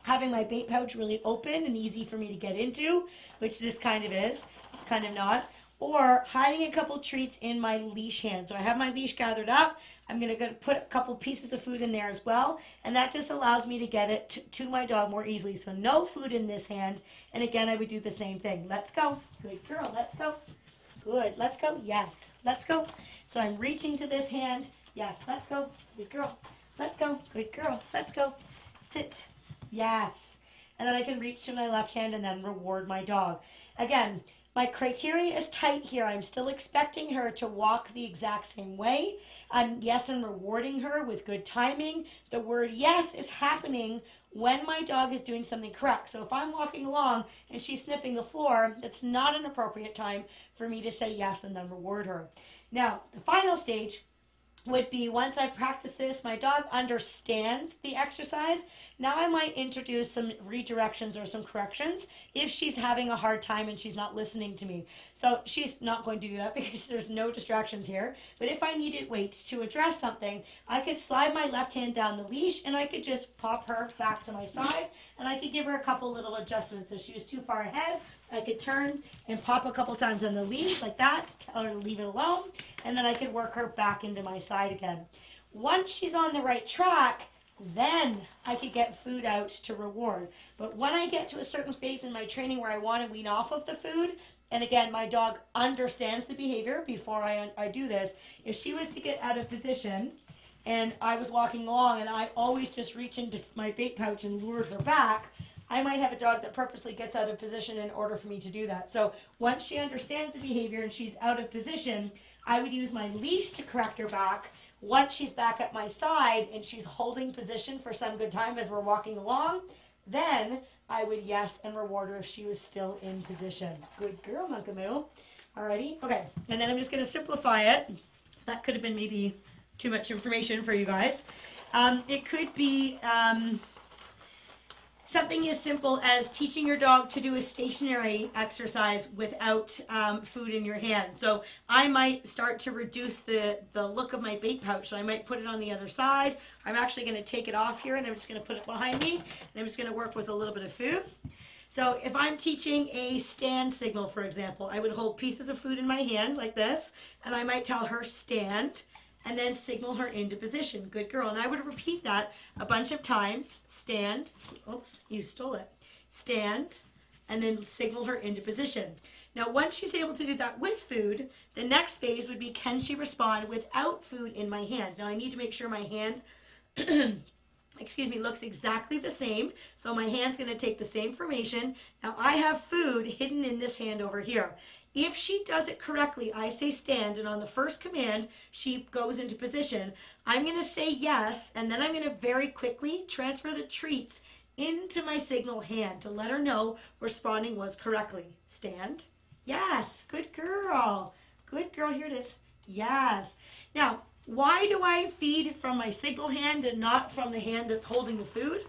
having my bait pouch really open and easy for me to get into, which this kind of is, kind of not. Or hiding a couple treats in my leash hand. So I have my leash gathered up. I'm going to put a couple pieces of food in there as well. And that just allows me to get it to my dog more easily. So no food in this hand. And again, I would do the same thing. Let's go. Good girl. Let's go. Good. Let's go. Yes. Let's go. So I'm reaching to this hand. Yes. Let's go. Good girl. Let's go. Good girl. Let's go. Sit. Yes. And then I can reach to my left hand and then reward my dog. Again, my criteria is tight here. I'm still expecting her to walk the exact same way. Yes, I'm rewarding her with good timing. The word yes is happening when my dog is doing something correct. So if I'm walking along and she's sniffing the floor, that's not an appropriate time for me to say yes and then reward her. Now, the final stage would be once I practice this, my dog understands the exercise. Now I might introduce some redirections or some corrections if she's having a hard time and she's not listening to me. So she's not going to do that because there's no distractions here. But if I needed weight to address something, I could slide my left hand down the leash and I could just pop her back to my side and I could give her a couple little adjustments. If she was too far ahead, I could turn and pop a couple times on the leash like that to tell her to leave it alone, and then I could work her back into my side again. Once she's on the right track, then I could get food out to reward. But when I get to a certain phase in my training where I want to wean off of the food, and again, my dog understands the behavior before I do this, if she was to get out of position and I was walking along and I always just reach into my bait pouch and lured her back, I might have a dog that purposely gets out of position in order for me to do that. So once she understands the behavior and she's out of position, I would use my leash to correct her back Once she's back at my side and she's holding position for some good time as we're walking along, then I would yes and reward her if she was still in position. Good girl, Monkamoo. Alrighty, okay. And then I'm just going to simplify it. That could have been maybe too much information for you guys. It could be something as simple as teaching your dog to do a stationary exercise without food in your hand. So I might start to reduce the look of my bait pouch. So I might put it on the other side. I'm actually going to take it off here and I'm just going to put it behind me. And I'm just going to work with a little bit of food. So if I'm teaching a stand signal, for example, I would hold pieces of food in my hand like this. And I might tell her stand and then signal her into position. Good girl. And I would repeat that a bunch of times. Stand. Oops, you stole it. Stand, and then signal her into position. Now, once she's able to do that with food, the next phase would be, can she respond without food in my hand? Now, I need to make sure my hand, excuse me, looks exactly the same. So my hand's going to take the same formation. Now, I have food hidden in this hand over here. If she does it correctly, I say stand, and on the first command, she goes into position. I'm going to say yes, and then I'm going to very quickly transfer the treats into my signal hand to let her know responding was correctly. Stand. Yes. Good girl. Good girl. Here it is. Yes. Now, why do I feed from my signal hand and not from the hand that's holding the food?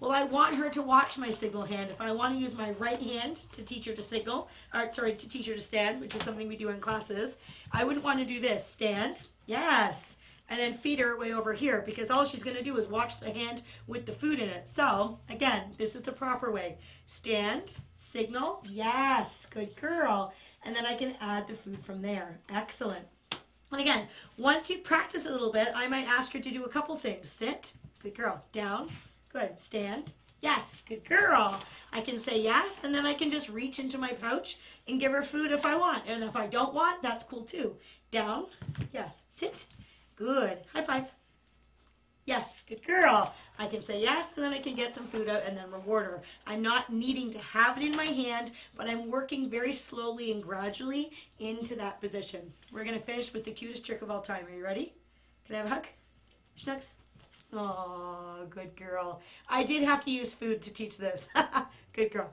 Well, I want her to watch my signal hand. If I want to use my right hand to teach her to signal, or sorry, to teach her to stand, which is something we do in classes, I wouldn't want to do this. Stand. Yes. And then feed her way over here, because all she's going to do is watch the hand with the food in it. So, again, this is the proper way. Stand, signal, yes, good girl. And then I can add the food from there. Excellent. And again, once you've practiced a little bit, I might ask her to do a couple things. Sit, good girl. Down, good. Stand, yes, good girl. I can say yes, and then I can just reach into my pouch and give her food if I want. And if I don't want, that's cool too. Down, yes. Sit, good. High five. Yes, good girl. I can say yes, and then I can get some food out and then reward her. I'm not needing to have it in my hand, but I'm working very slowly and gradually into that position. We're going to finish with the cutest trick of all time. Are you ready? Can I have a hug? Schnucks? Oh, good girl. I did have to use food to teach this. Good girl.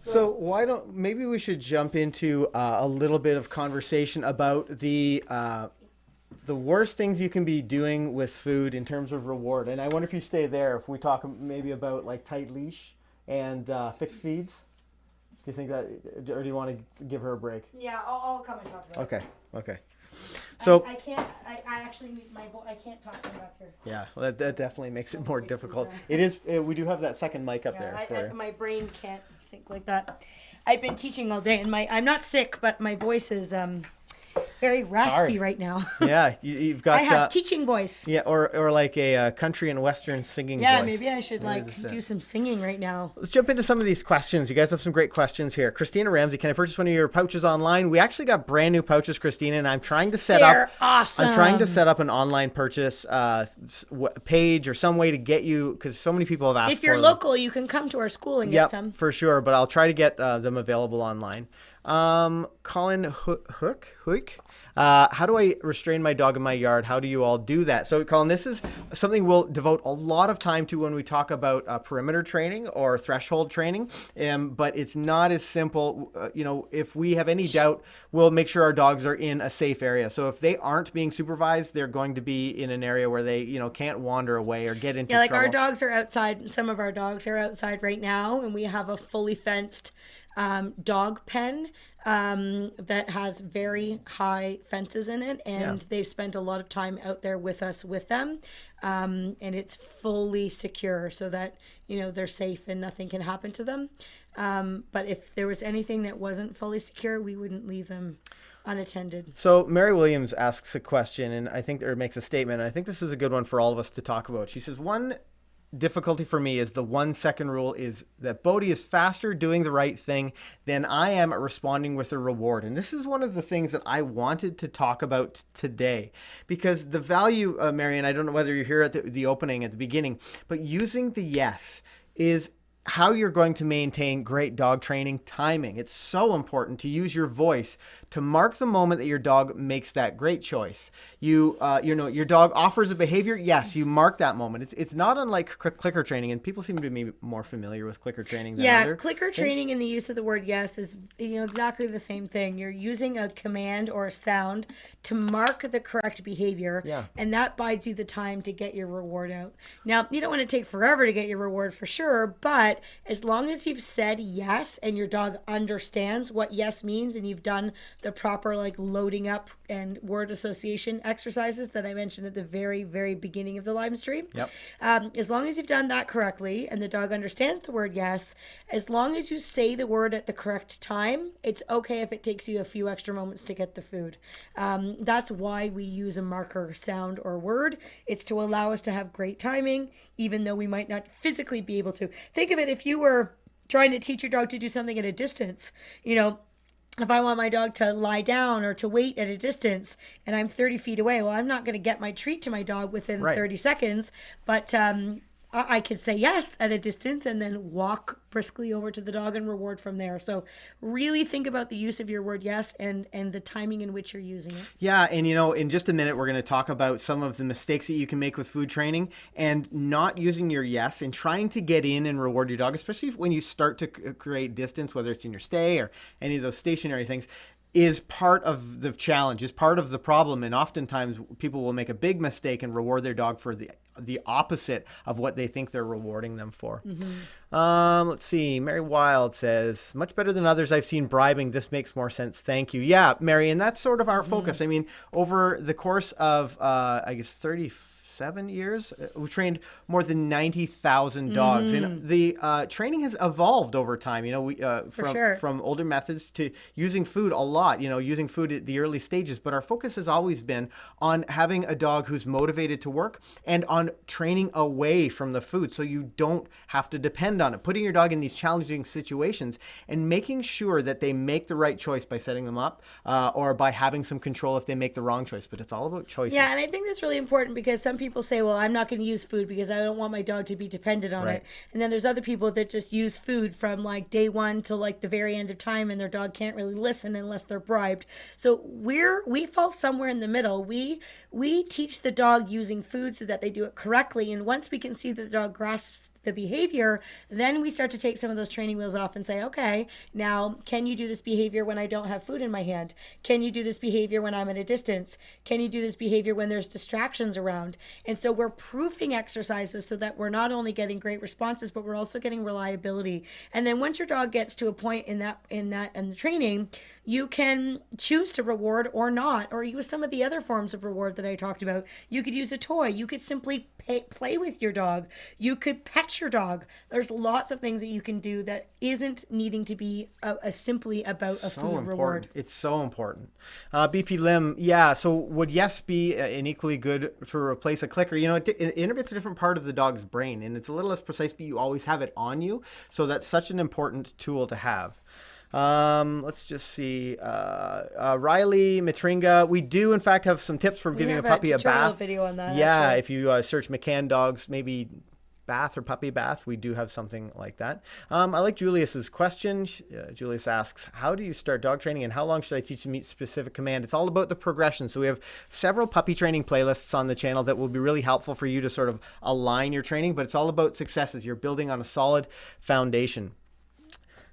So why don't, maybe we should jump into a little bit of conversation about the worst things you can be doing with food in terms of reward. And I wonder if you stay there, if we talk maybe about like tight leash and fixed feeds. Do you think that, or do you want to give her a break? Yeah, I'll come and talk about it. Okay. So I can't. I actually I can't talk to her back here. yeah, well, that definitely makes it more difficult. It is. We do have that second mic up there. My brain can't think like that. I've been teaching all day, and I'm not sick, but my voice is very raspy right now. Yeah, you've got. I have teaching voice. Yeah, or like a country and western singing voice. Yeah, maybe I should do some singing right now. Let's jump into some of these questions. You guys have some great questions here. Christina Ramsey, can I purchase one of your pouches online? We actually got brand new pouches, Christina, and I'm trying to set They're awesome. I'm trying to set up an online purchase page or some way to get you, because so many people have asked. If you're for local, them. You can come to our school and get some. For sure. But I'll try to get them available online. Colin Hook. How do I restrain my dog in my yard? How do you all do that? So, Colin, this is something we'll devote a lot of time to when we talk about perimeter training or threshold training. But it's not as simple. If we have any doubt, we'll make sure our dogs are in a safe area. So if they aren't being supervised, they're going to be in an area where they, can't wander away or get into trouble. Yeah, like our dogs are outside. Some of our dogs are outside right now, and we have a fully fenced dog pen that has very high fences in it, and they've spent a lot of time out there with us with them, and it's fully secure so that they're safe and nothing can happen to them, but if there was anything that wasn't fully secure, we wouldn't leave them unattended. So Mary Williams asks a question, and makes a statement, and I think this is a good one for all of us to talk about. She says, one difficulty for me is the 1 second rule is that Bodhi is faster doing the right thing than I am at responding with a reward. And this is one of the things that I wanted to talk about today, because the value, Marion, I don't know whether you're here at the opening at the beginning, but using the yes is how you're going to maintain great dog training. Timing. It's so important to use your voice to mark the moment that your dog makes that great choice. You know, your dog offers a behavior. Yes, you mark that moment. It's not unlike clicker training, and people seem to be more familiar with clicker training than other clicker things. training and the use of the word yes is, you know, exactly the same thing. You're using a command or a sound to mark the correct behavior, and that buys you the time to get your reward out. Now, you don't want to take forever to get your reward for sure, but as long as you've said yes and your dog understands what yes means, and you've done the proper like loading up and word association exercises that I mentioned at the very, very beginning of the live stream. As long as you've done that correctly and the dog understands the word yes, as long as you say the word at the correct time, it's okay if it takes you a few extra moments to get the food. That's why we use a marker sound or word. It's to allow us to have great timing, even though we might not physically be able to. Think of it, if you were trying to teach your dog to do something at a distance, you know, if I want my dog to lie down or to wait at a distance and I'm 30 feet away, well, I'm not going to get my treat to my dog within 30 seconds, but I could say yes at a distance and then walk briskly over to the dog and reward from there. So really think about the use of your word yes and the timing in which you're using it. Yeah, and you know, in just a minute, we're going to talk about some of the mistakes that you can make with food training and not using your yes and trying to get in and reward your dog, especially when you start to create distance, whether it's in your stay or any of those stationary things, is part of the challenge, is part of the problem. And oftentimes people will make a big mistake and reward their dog for the opposite of what they think they're rewarding them for. Let's see. Mary Wild says, much better than others I've seen bribing. This makes more sense. Thank you. Yeah, Mary, and that's sort of our focus. I mean, over the course of, I guess, 37 years, we trained more than 90,000 dogs, and the training has evolved over time. You know, we from older methods to using food a lot. You know, using food at the early stages, but our focus has always been on having a dog who's motivated to work and on training away from the food, so you don't have to depend on it. Putting your dog in these challenging situations and making sure that they make the right choice by setting them up, or by having some control if they make the wrong choice. But it's all about choices. Yeah, and I think that's really important because some people say, well, I'm not going to use food because I don't want my dog to be dependent on it. And then there's other people that just use food from like day one to like the very end of time, and their dog can't really listen unless they're bribed. So we fall somewhere in the middle. We teach the dog using food so that they do it correctly. And once we can see that the dog grasps the behavior, then we start to take some of those training wheels off and say, okay, now can you do this behavior when I don't have food in my hand? Can you do this behavior when I'm at a distance? Can you do this behavior when there's distractions around? And so we're proofing exercises so that we're not only getting great responses, but we're also getting reliability. And then once your dog gets to a point in the training, you can choose to reward or not, or use some of the other forms of reward that I talked about. You could use a toy. You could simply play with your dog. You could pet your dog. There's lots of things that you can do that isn't needing to be simply about a food reward. It's so important. BP Lim, yeah, so would yes be an equally good to replace a clicker? You know, it innervates a different part of the dog's brain, and it's a little less precise, but you always have it on you. So that's such an important tool to have. Let's just see. Riley Matringa, we do in fact have some tips for giving a puppy a bath. Video on that. Yeah, actually. if you search McCann dogs, maybe bath or puppy bath, we do have something like that. I like Julius's question. Julius asks, how do you start dog training and how long should I teach them each specific command? It's all about the progression. So we have several puppy training playlists on the channel that will be really helpful for you to sort of align your training, but it's all about successes. You're building on a solid foundation.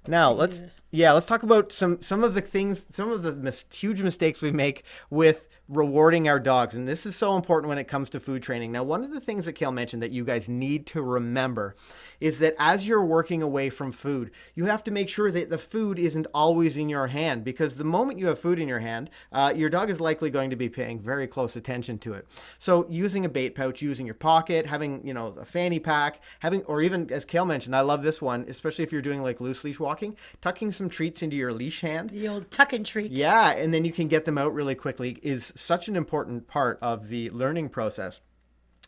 Now let's talk about some of the things, some of the huge mistakes we make with rewarding our dogs. And this is so important when it comes to food training. Now, one of the things that Kayl mentioned that you guys need to remember is that as you're working away from food, you have to make sure that the food isn't always in your hand, because the moment you have food in your hand, your dog is likely going to be paying very close attention to it. So using a bait pouch, using your pocket, having, you know, a fanny pack, or even, as Kayl mentioned, I love this one, especially if you're doing like loose leash walking, tucking some treats into your leash hand. The old tuck and treat. Yeah, and then you can get them out really quickly is such an important part of the learning process.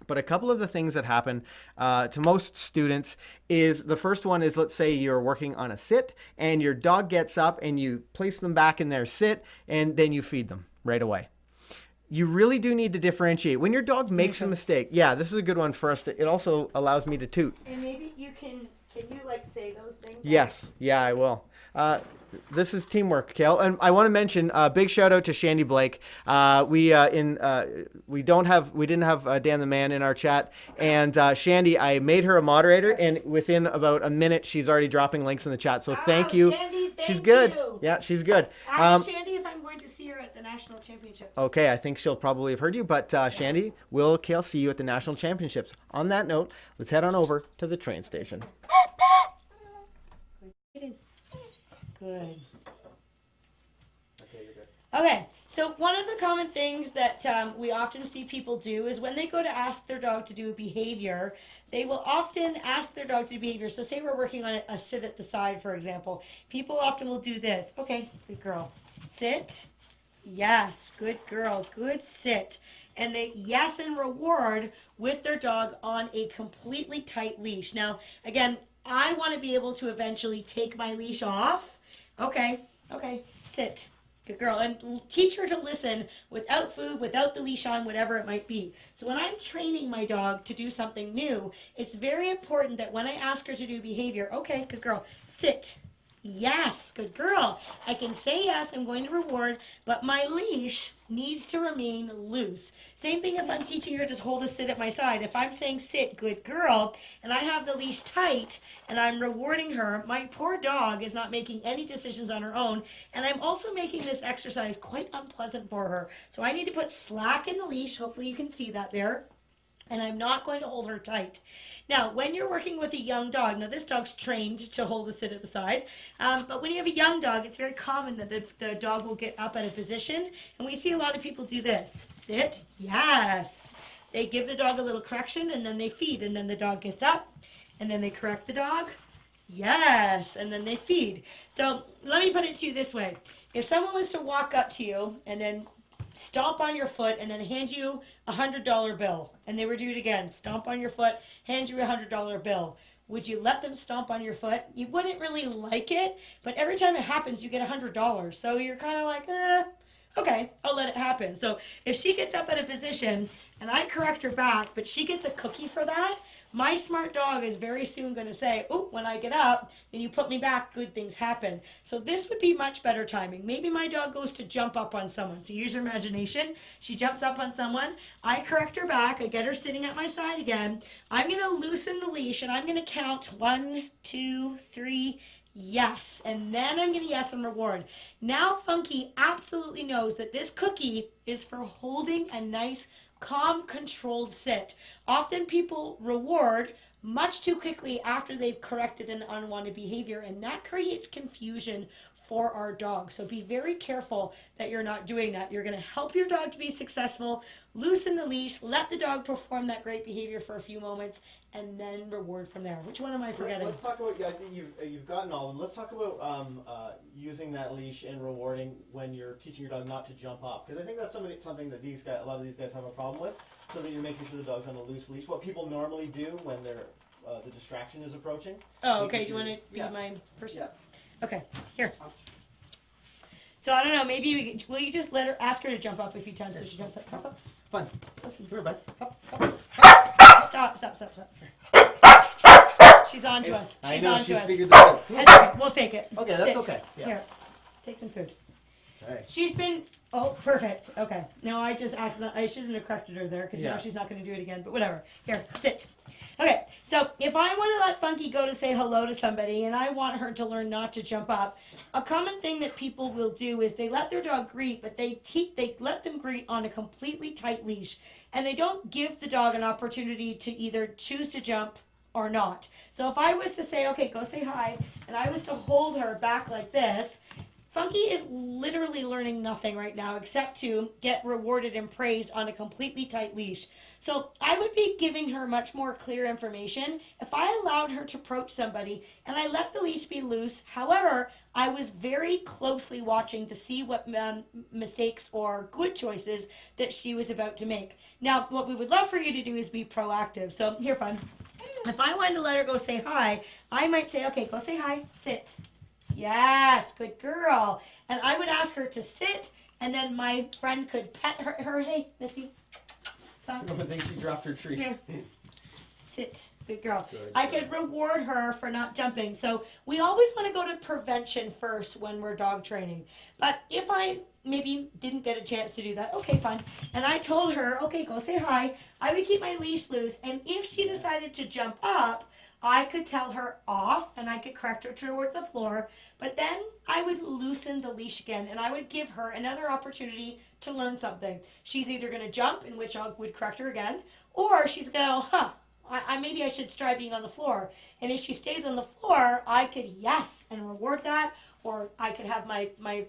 But a couple of the things that happen to most students is, the first one is, let's say you're working on a sit and your dog gets up and you place them back in their sit and then you feed them right away. You really do need to differentiate. When your dog makes a mistake, yeah, this is a good one for us. It also allows me to toot. And maybe you can Can you like say those things? Yes. Yeah, I will. This is teamwork, Kayl, and I want to mention big shout out to Shandy Blake. We didn't have Dan the Man in our chat, and Shandy, I made her a moderator, and within about a minute, she's already dropping links in the chat. So thank you. Shandy, she's good. You. Yeah, she's good. Ask Shandy if I'm going to see her at the national championships. Okay, I think she'll probably have heard you, but Shandy, will Kayl see you at the national championships? On that note, let's head on over to the train station. Good. Okay, so one of the common things that we often see people do is when they go to ask their dog to do a behavior, they will often ask their dog to do behavior. So say we're working on a sit at the side, for example. People often will do this. Okay, good girl. Sit. Yes, good girl. Good sit. And they yes and reward with their dog on a completely tight leash. Now, again, I want to be able to eventually take my leash off. Okay, sit. Good girl. And teach her to listen without food, without the leash on, whatever it might be. So when I'm training my dog to do something new, it's very important that when I ask her to do behavior, okay, good girl, sit. Yes, good girl. I can say yes, I'm going to reward, but my leash needs to remain loose. Same thing if I'm teaching her to hold a sit at my side. If I'm saying sit, good girl, and I have the leash tight and I'm rewarding her, my poor dog is not making any decisions on her own, and I'm also making this exercise quite unpleasant for her. So I need to put slack in the leash. Hopefully you can see that there. And I'm not going to hold her tight. Now, when you're working with a young dog, now this dog's trained to hold a sit at the side, but when you have a young dog, it's very common that the dog will get up at a position, and we see a lot of people do this. Sit, yes. They give the dog a little correction, and then they feed, and then the dog gets up, and then they correct the dog, yes, and then they feed. So let me put it to you this way. If someone was to walk up to you and then stomp on your foot and then hand you $100 bill, and they were do it again, stomp on your foot, hand you $100 bill, would you let them stomp on your foot? You wouldn't really like it, but every time it happens you get $100, so you're kind of like, okay, I'll let it happen. So if she gets up at a position and I correct her back, but she gets a cookie for that, my smart dog is very soon going to say, oh, when I get up and you put me back, good things happen. So this would be much better timing. Maybe my dog goes to jump up on someone. So use your imagination. She jumps up on someone. I correct her back. I get her sitting at my side again. I'm going to loosen the leash and I'm going to count 1, 2, 3, yes. And then I'm going to yes and reward. Now Funky absolutely knows that this cookie is for holding a nice calm, controlled sit. Often people reward much too quickly after they've corrected an unwanted behavior, and that creates confusion for our dog. So be very careful that you're not doing that. You're going to help your dog to be successful, loosen the leash, let the dog perform that great behavior for a few moments, and then reward from there. Which one am I forgetting? Let's talk about, I think you've gotten all of them. Let's talk about using that leash and rewarding when you're teaching your dog not to jump up. Because I think that's something that a lot of these guys have a problem with, so that you're making sure the dog's on a loose leash. What people normally do when the distraction is approaching. Oh, okay. Do you want to be my person? Yeah. Okay, here. So I don't know, maybe will you just ask her to jump up a few times so she jumps up? Up. Fine. Listen, we're back. Stop. She's on to us. I know, she's us. figured that out. That's okay. We'll fake it. Okay, that's okay. Yeah. Here, take some food. Okay. She's been, perfect. Okay. No, I just accidentally, I shouldn't have corrected her there because now she's not going to do it again, but whatever. Here, sit. Okay, so if I want to let Funky go to say hello to somebody and I want her to learn not to jump up, a common thing that people will do is they let their dog greet, but they let them greet on a completely tight leash, and they don't give the dog an opportunity to either choose to jump or not. So if I was to say, okay, go say hi, and I was to hold her back like this, Funky is literally learning nothing right now except to get rewarded and praised on a completely tight leash. So I would be giving her much more clear information if I allowed her to approach somebody and I let the leash be loose. However, I was very closely watching to see what mistakes or good choices that she was about to make. Now, what we would love for you to do is be proactive. So here, Fun. If I wanted to let her go say hi, I might say, okay, go say hi, sit. Yes, good girl. And I would ask her to sit, and then my friend could pet her. Hey, Missy. I think she dropped her treat. Here. Sit. Good girl. Good I girl. could reward her for not jumping. So we always want to go to prevention first when we're dog training. But if I maybe didn't get a chance to do that, okay, fine. And I told her, okay, go say hi. I would keep my leash loose. And if she decided to jump up, I could tell her off and I could correct her toward the floor, but then I would loosen the leash again and I would give her another opportunity to learn something. She's either going to jump, in which I would correct her again, or she's going to go, maybe I should try being on the floor. And if she stays on the floor, I could yes and reward that, or I could have my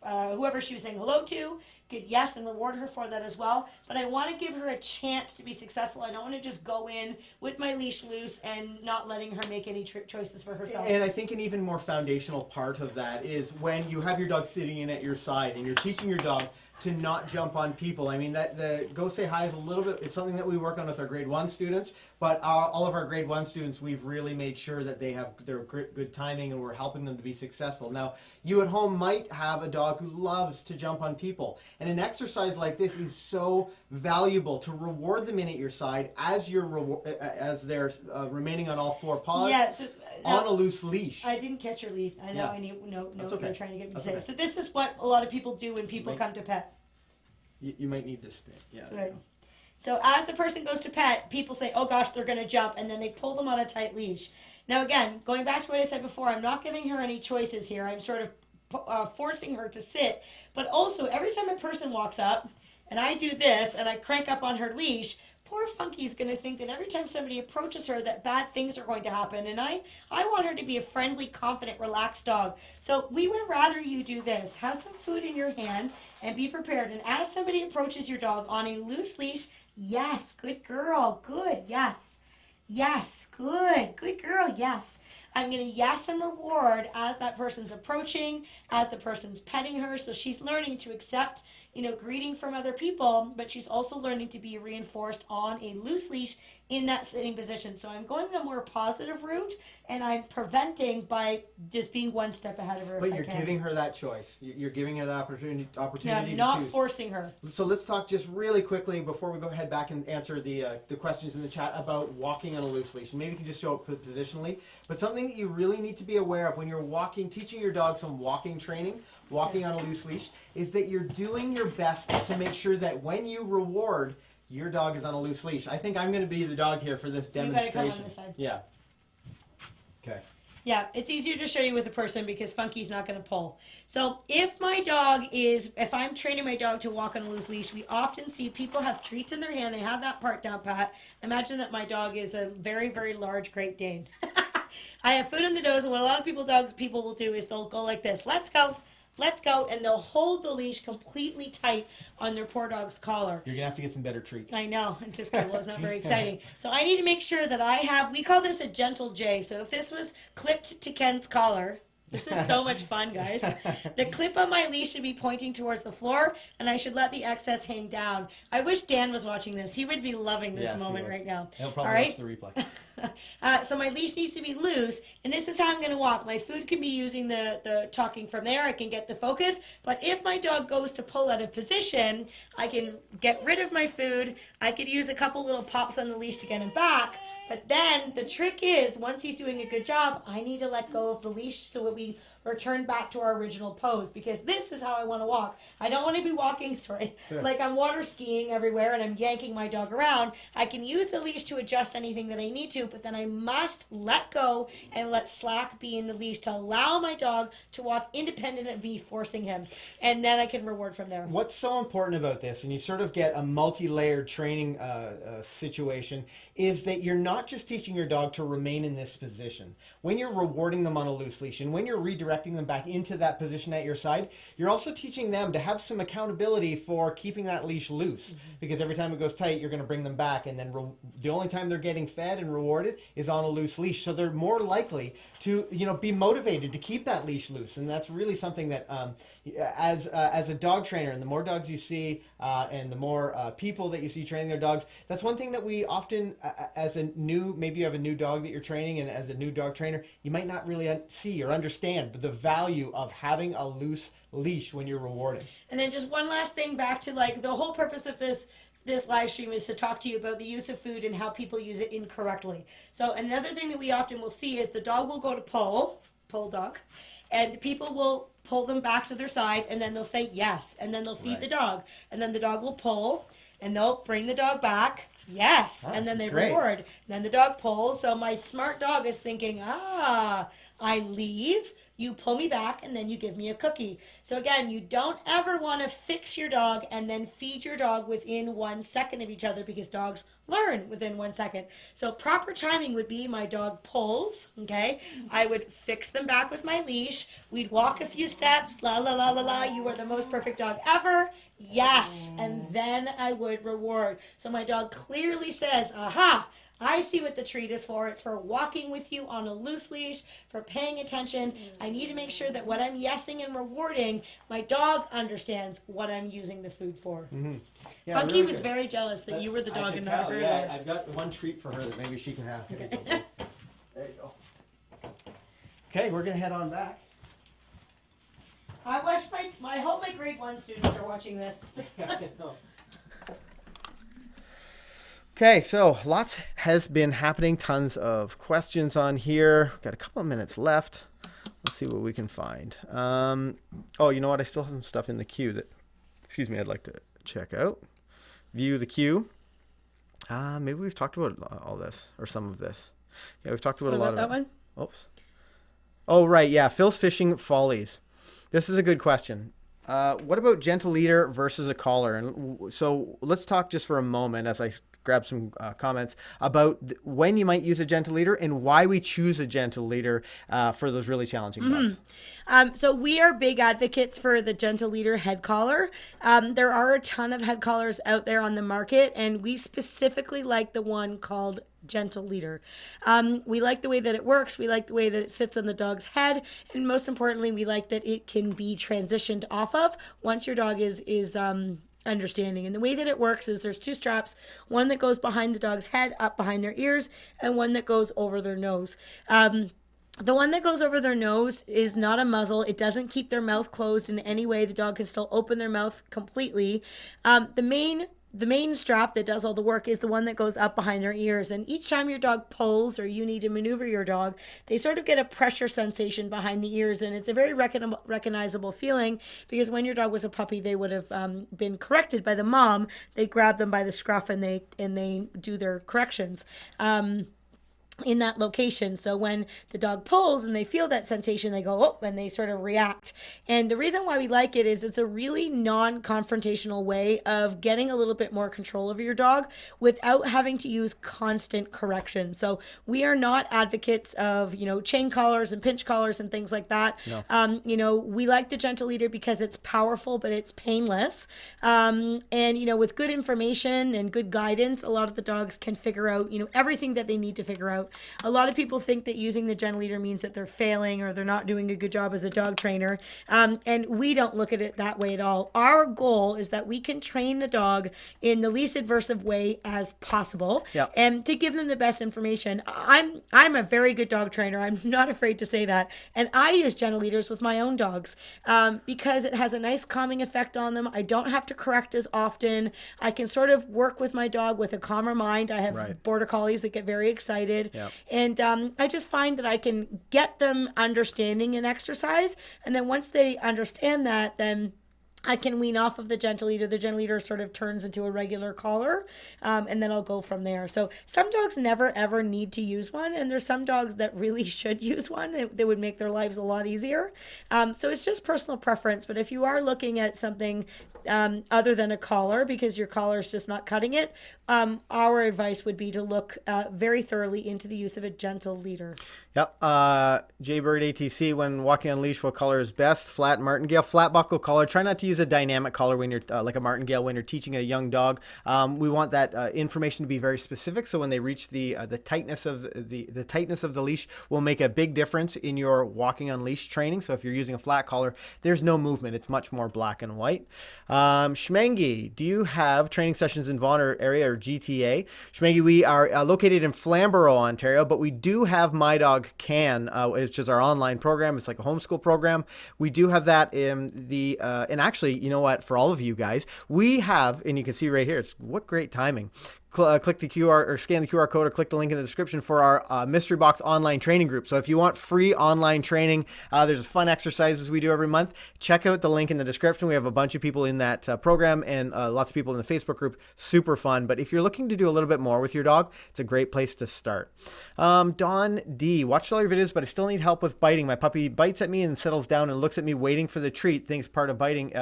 whoever she was saying hello to, good yes and reward her for that as well. But I want to give her a chance to be successful. I don't want to just go in with my leash loose and not letting her make any choices for herself. And I think an even more foundational part of that is when you have your dog sitting in at your side and you're teaching your dog to not jump on people. I mean, that the go say hi is a little bit, it's something that we work on with our grade 1 students, but all of our grade 1 students, we've really made sure that they have their good timing and we're helping them to be successful. Now, you at home might have a dog who loves to jump on people, and an exercise like this is so valuable to reward them in at your side as as they're remaining on all 4 paws. Yeah, so, on a loose leash. I didn't catch your lead. I know. Yeah. I know That's what okay. you're trying to get me to That's say. okay. So this is what a lot of people do when people come to pet. You might need to stay. Yeah. Right. So as the person goes to pet, people say, oh gosh, they're going to jump, and then they pull them on a tight leash. Now again, going back to what I said before, I'm not giving her any choices here. I'm sort of forcing her to sit. But also, every time a person walks up, and I do this, and I crank up on her leash, poor Funky's going to think that every time somebody approaches her that bad things are going to happen. And I want her to be a friendly, confident, relaxed dog. So we would rather you do this. Have some food in your hand and be prepared. And as somebody approaches your dog on a loose leash, yes, good girl, good, yes. Yes, good girl, yes. I'm going to yes and reward as that person's approaching, as the person's petting her. So she's learning to accept, greeting from other people, but she's also learning to be reinforced on a loose leash in that sitting position. So I'm going the more positive route, and I'm preventing by just being one step ahead of her. But you're giving her that choice. You're giving her the opportunity Yeah, I'm to choose. not forcing her. So let's talk just really quickly before we go head back and answer the questions in the chat about walking on a loose leash. And maybe you can just show it positionally. But something that you really need to be aware of when you're walking, teaching your dog some walking training, walking on a loose leash, is that you're doing your best to make sure that when you reward, your dog is on a loose leash. I think I'm going to be the dog here for this demonstration. You gotta come on this side. Yeah. Okay. Yeah, it's easier to show you with a person because Funky's not going to pull. So if I'm training my dog to walk on a loose leash, we often see people have treats in their hand. They have that part down pat. Imagine that my dog is a very, very large Great Dane. I have food in the nose, and what a lot of people will do is they'll go like this. Let's go, and they'll hold the leash completely tight on their poor dog's collar. You're going to have to get some better treats. I know, it just was not very exciting. So I need to make sure that we call this a gentle J. So if this was clipped to Ken's collar, this is so much fun, guys. The clip on my leash should be pointing towards the floor, and I should let the excess hang down. I wish Dan was watching this. He would be loving this moment right now. He'll probably watch the replay. So my leash needs to be loose, and this is how I'm going to walk. My food can be using the talking from there. I can get the focus, but if my dog goes to pull out of position, I can get rid of my food. I could use a couple little pops on the leash to get him back. But then the trick is, once he's doing a good job, I need to let go of the leash so that we return back to our original pose, because this is how I want to walk. I don't want to be walking, like I'm water skiing everywhere and I'm yanking my dog around. I can use the leash to adjust anything that I need to, but then I must let go and let slack be in the leash to allow my dog to walk independent of me forcing him. And then I can reward from there. What's so important about this, and you sort of get a multi-layered training situation, is that you're not just teaching your dog to remain in this position. When you're rewarding them on a loose leash and when you're redirecting them back into that position at your side, you're also teaching them to have some accountability for keeping that leash loose. Because every time it goes tight, you're going to bring them back, and then the only time they're getting fed and rewarded is on a loose leash. So they're more likely to be motivated to keep that leash loose. And that's really something that as a dog trainer, and the more dogs you see and the more people that you see training their dogs, that's one thing that we often, maybe you have a new dog that you're training, and as a new dog trainer, you might not really see or understand the value of having a loose leash when you're rewarding. And then just one last thing back to the whole purpose of this this live stream is to talk to you about the use of food and how people use it incorrectly. So another thing that we often will see is the dog will go to pull dog, and people will pull them back to their side, and then they'll say yes, and then they'll feed the dog, and then the dog will pull, and they'll bring the dog back. Yes, and then they reward. And then the dog pulls. So my smart dog is thinking, I leave, you pull me back, and then you give me a cookie. So again, you don't ever want to fix your dog and then feed your dog within 1 second of each other, because dogs learn within 1 second. So proper timing would be my dog pulls, okay? I would fix them back with my leash. We'd walk a few steps, la la la la la, you are the most perfect dog ever. Yes, and then I would reward. So my dog clearly says, aha, I see what the treat is for. It's for walking with you on a loose leash, for paying attention. I need to make sure that what I'm yesing and rewarding, my dog understands what I'm using the food for. Mm-hmm. Yeah, Funky was very jealous that you were the dog and not her. Yeah, I've got one treat for her that maybe she can have. Okay. There you go. Okay, we're going to head on back. I hope my grade 1 students are watching this. Okay, so lots has been happening. Tons of questions on here. Got a couple of minutes left. Let's see what we can find. Oh, you know what? I still have some stuff in the queue that, I'd like to check out. View the queue. Maybe we've talked about all this or some of this. Yeah, we've talked about a lot of that one. Oops. Oh, right. Yeah, Phil's Fishing Follies. This is a good question. What about gentle leader versus a collar? And so let's talk just for a moment as I grab some comments about when you might use a gentle leader and why we choose a gentle leader for those really challenging dogs. So we are big advocates for the gentle leader head collar. There are a ton of head collars out there on the market, and we specifically like the one called gentle leader. We like the way that it works. We like the way that it sits on the dog's head. And most importantly, we like that it can be transitioned off of once your dog is understanding. And the way that it works is there's 2 straps, one that goes behind the dog's head, up behind their ears, and one that goes over their nose. The one that goes over their nose is not a muzzle. It doesn't keep their mouth closed in any way. The dog can still open their mouth completely. The main strap that does all the work is the one that goes up behind their ears. And each time your dog pulls or you need to maneuver your dog, they sort of get a pressure sensation behind the ears. And it's a very recognizable feeling, because when your dog was a puppy, they would have been corrected by the mom. They grab them by the scruff and they do their corrections. In that location. So when the dog pulls and they feel that sensation, they go, oh, and they sort of react. And the reason why we like it is it's a really non-confrontational way of getting a little bit more control over your dog without having to use constant correction. So we are not advocates of, chain collars and pinch collars and things like that. No. We like the gentle leader because it's powerful, but it's painless. And, with good information and good guidance, a lot of the dogs can figure out, everything that they need to figure out. A lot of people think that using the gentle leader means that they're failing or they're not doing a good job as a dog trainer. And we don't look at it that way at all. Our goal is that we can train the dog in the least adversive way as possible, and to give them the best information. I'm a very good dog trainer. I'm not afraid to say that. And I use gentle leaders with my own dogs because it has a nice calming effect on them. I don't have to correct as often. I can sort of work with my dog with a calmer mind. I have border collies that get very excited. And I just find that I can get them understanding an exercise. And then once they understand that, then I can wean off of the gentle leader. The gentle leader sort of turns into a regular collar, and then I'll go from there. So some dogs never, ever need to use one, and there's some dogs that really should use one. They would make their lives a lot easier. So it's just personal preference. But if you are looking at something other than a collar, because your collar is just not cutting it, our advice would be to look very thoroughly into the use of a gentle leader. Yep. Jaybird ATC, when walking on leash, what collar is best? Flat martingale, flat buckle collar. Try not to use a dynamic collar when you're like a martingale when you're teaching a young dog. We want that information to be very specific, so when they reach the tightness of the tightness of the leash will make a big difference in your walking on leash training. So if you're using a flat collar, there's no movement. It's much more black and white. Schmengi, do you have training sessions in Vaughan area or GTA? Schmengi, we are located in Flamborough, Ontario, but we do have My Dog Can, which is our online program. It's like a homeschool program. We do have that in the, and actually, you know what, for all of you guys, we have, and you can see right here, it's what great timing. Click the QR or scan the QR code or click the link in the description for our Mystery Box online training group. So if you want free online training, there's fun exercises we do every month. Check out the link in the description. We have a bunch of people in that program and lots of people in the Facebook group. Super fun. But if you're looking to do a little bit more with your dog, it's a great place to start. Don D, watched all your videos, but I still need help with biting. My puppy bites at me and settles down and looks at me waiting for the treat. Thinks part of biting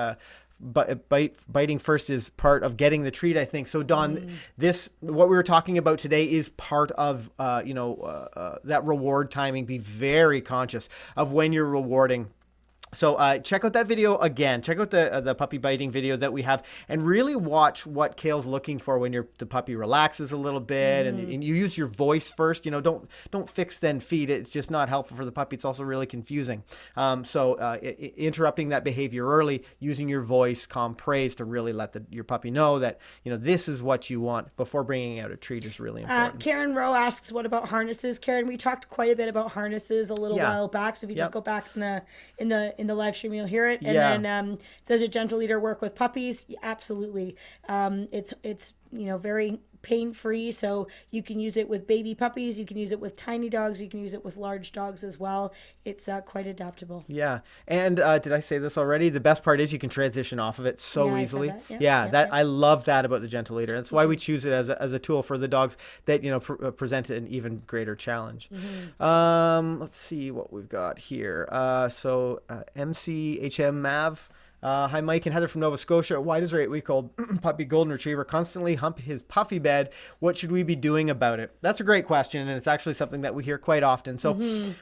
biting first is part of getting the treat, I think. So Don, what we were talking about today is part of that reward timing. Be very conscious of when you're rewarding. So check out that video again. Check out the puppy biting video that we have, and really watch what Kayl's looking for when the puppy relaxes a little bit, and you use your voice first. Don't fix then feed. It's just not helpful for the puppy. It's also really confusing. Interrupting that behavior early, using your voice, calm praise to really let your puppy know that this is what you want before bringing out a treat is really important. Karen Rowe asks, what about harnesses? Karen, we talked quite a bit about harnesses a little while back. So if you just go back in the live stream, you'll hear it. And then does a gentle leader work with puppies? Yeah, absolutely. It's very pain-free, so you can use it with baby puppies, you can use it with tiny dogs, you can use it with large dogs as well. It's quite adaptable. Yeah. And did I say this already? The best part is you can transition off of it so easily. I love that about the gentle leader. That's why we choose it as a tool for the dogs that present an even greater challenge. Let's see what we've got here. MCHM Mav. Hi, Mike and Heather from Nova Scotia. Why does our 8-week-old puppy golden retriever constantly hump his puffy bed? What should we be doing about it? That's a great question, and it's actually something that we hear quite often. So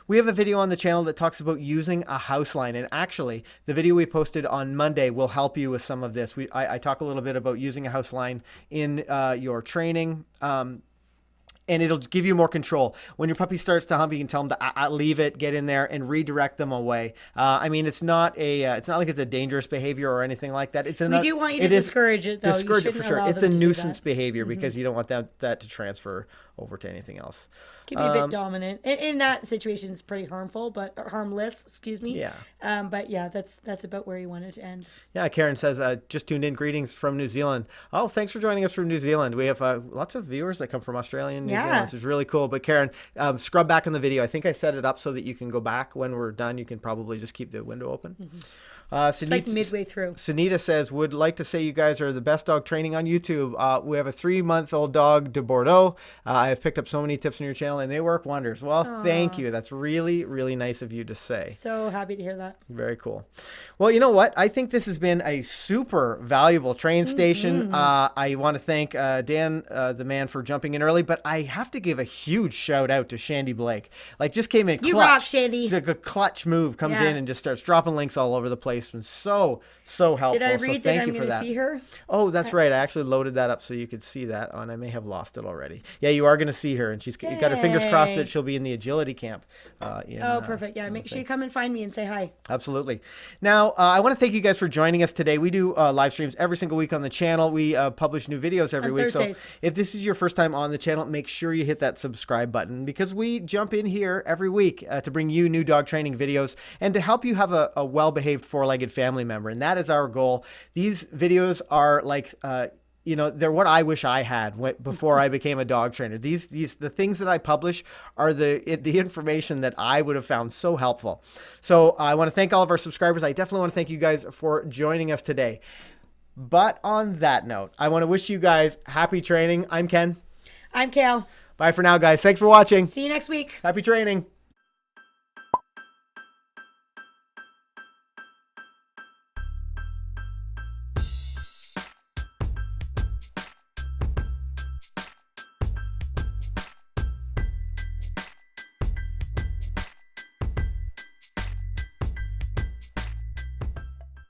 we have a video on the channel that talks about using a house line, and actually the video we posted on Monday will help you with some of this. I talk a little bit about using a house line in your training. And it'll give you more control. When your puppy starts to hump, you can tell them to leave it, get in there, and redirect them away. It's not like it's a dangerous behavior or anything like that. We do want you to discourage it, though. Discourage it for sure. It's a nuisance behavior because you don't want that to transfer over to anything else. Can be a bit dominant. In that situation, it's pretty harmful, but harmless. Excuse me. Yeah. But yeah, that's about where you want it to end. Yeah. Karen says, just tuned in. Greetings from New Zealand. Oh, thanks for joining us from New Zealand. We have lots of viewers that come from Australia and New Zealand. This is really cool. But Karen, scrub back on the video. I think I set it up so that you can go back when we're done. You can probably just keep the window open. It's like midway through. Sunita says, would like to say you guys are the best dog training on YouTube. We have a 3-month-old dog, de Bordeaux. I have picked up so many tips on your channel and they work wonders. Well, thank you. That's really, really nice of you to say. So happy to hear that. Very cool. Well, you know what? I think this has been a super valuable train station. I want to thank Dan, the man, for jumping in early, but I have to give a huge shout out to Shandy Blake. Just came in clutch. You rock, Shandy. He's like a clutch move, comes in and just starts dropping links all over the place. It's been so helpful. Did I read so thank that I'm you for going to see her? Oh, that's right. I actually loaded that up so you could see that, and I may have lost it already. Yeah, you are going to see her, and she's got her fingers crossed that she'll be in the agility camp. Perfect. Yeah, make sure you come and find me and say hi. Absolutely. Now, I want to thank you guys for joining us today. We do live streams every single week on the channel. We publish new videos every week. Thursdays. So if this is your first time on the channel, make sure you hit that subscribe button because we jump in here every week to bring you new dog training videos and to help you have a well-behaved four-legged family member. And that is our goal. These videos are like, they're what I wish I had before I became a dog trainer. The things that I publish are the information that I would have found so helpful. So I want to thank all of our subscribers. I definitely want to thank you guys for joining us today. But on that note, I want to wish you guys happy training. I'm Ken. I'm Kayl. Bye for now, guys. Thanks for watching. See you next week. Happy training.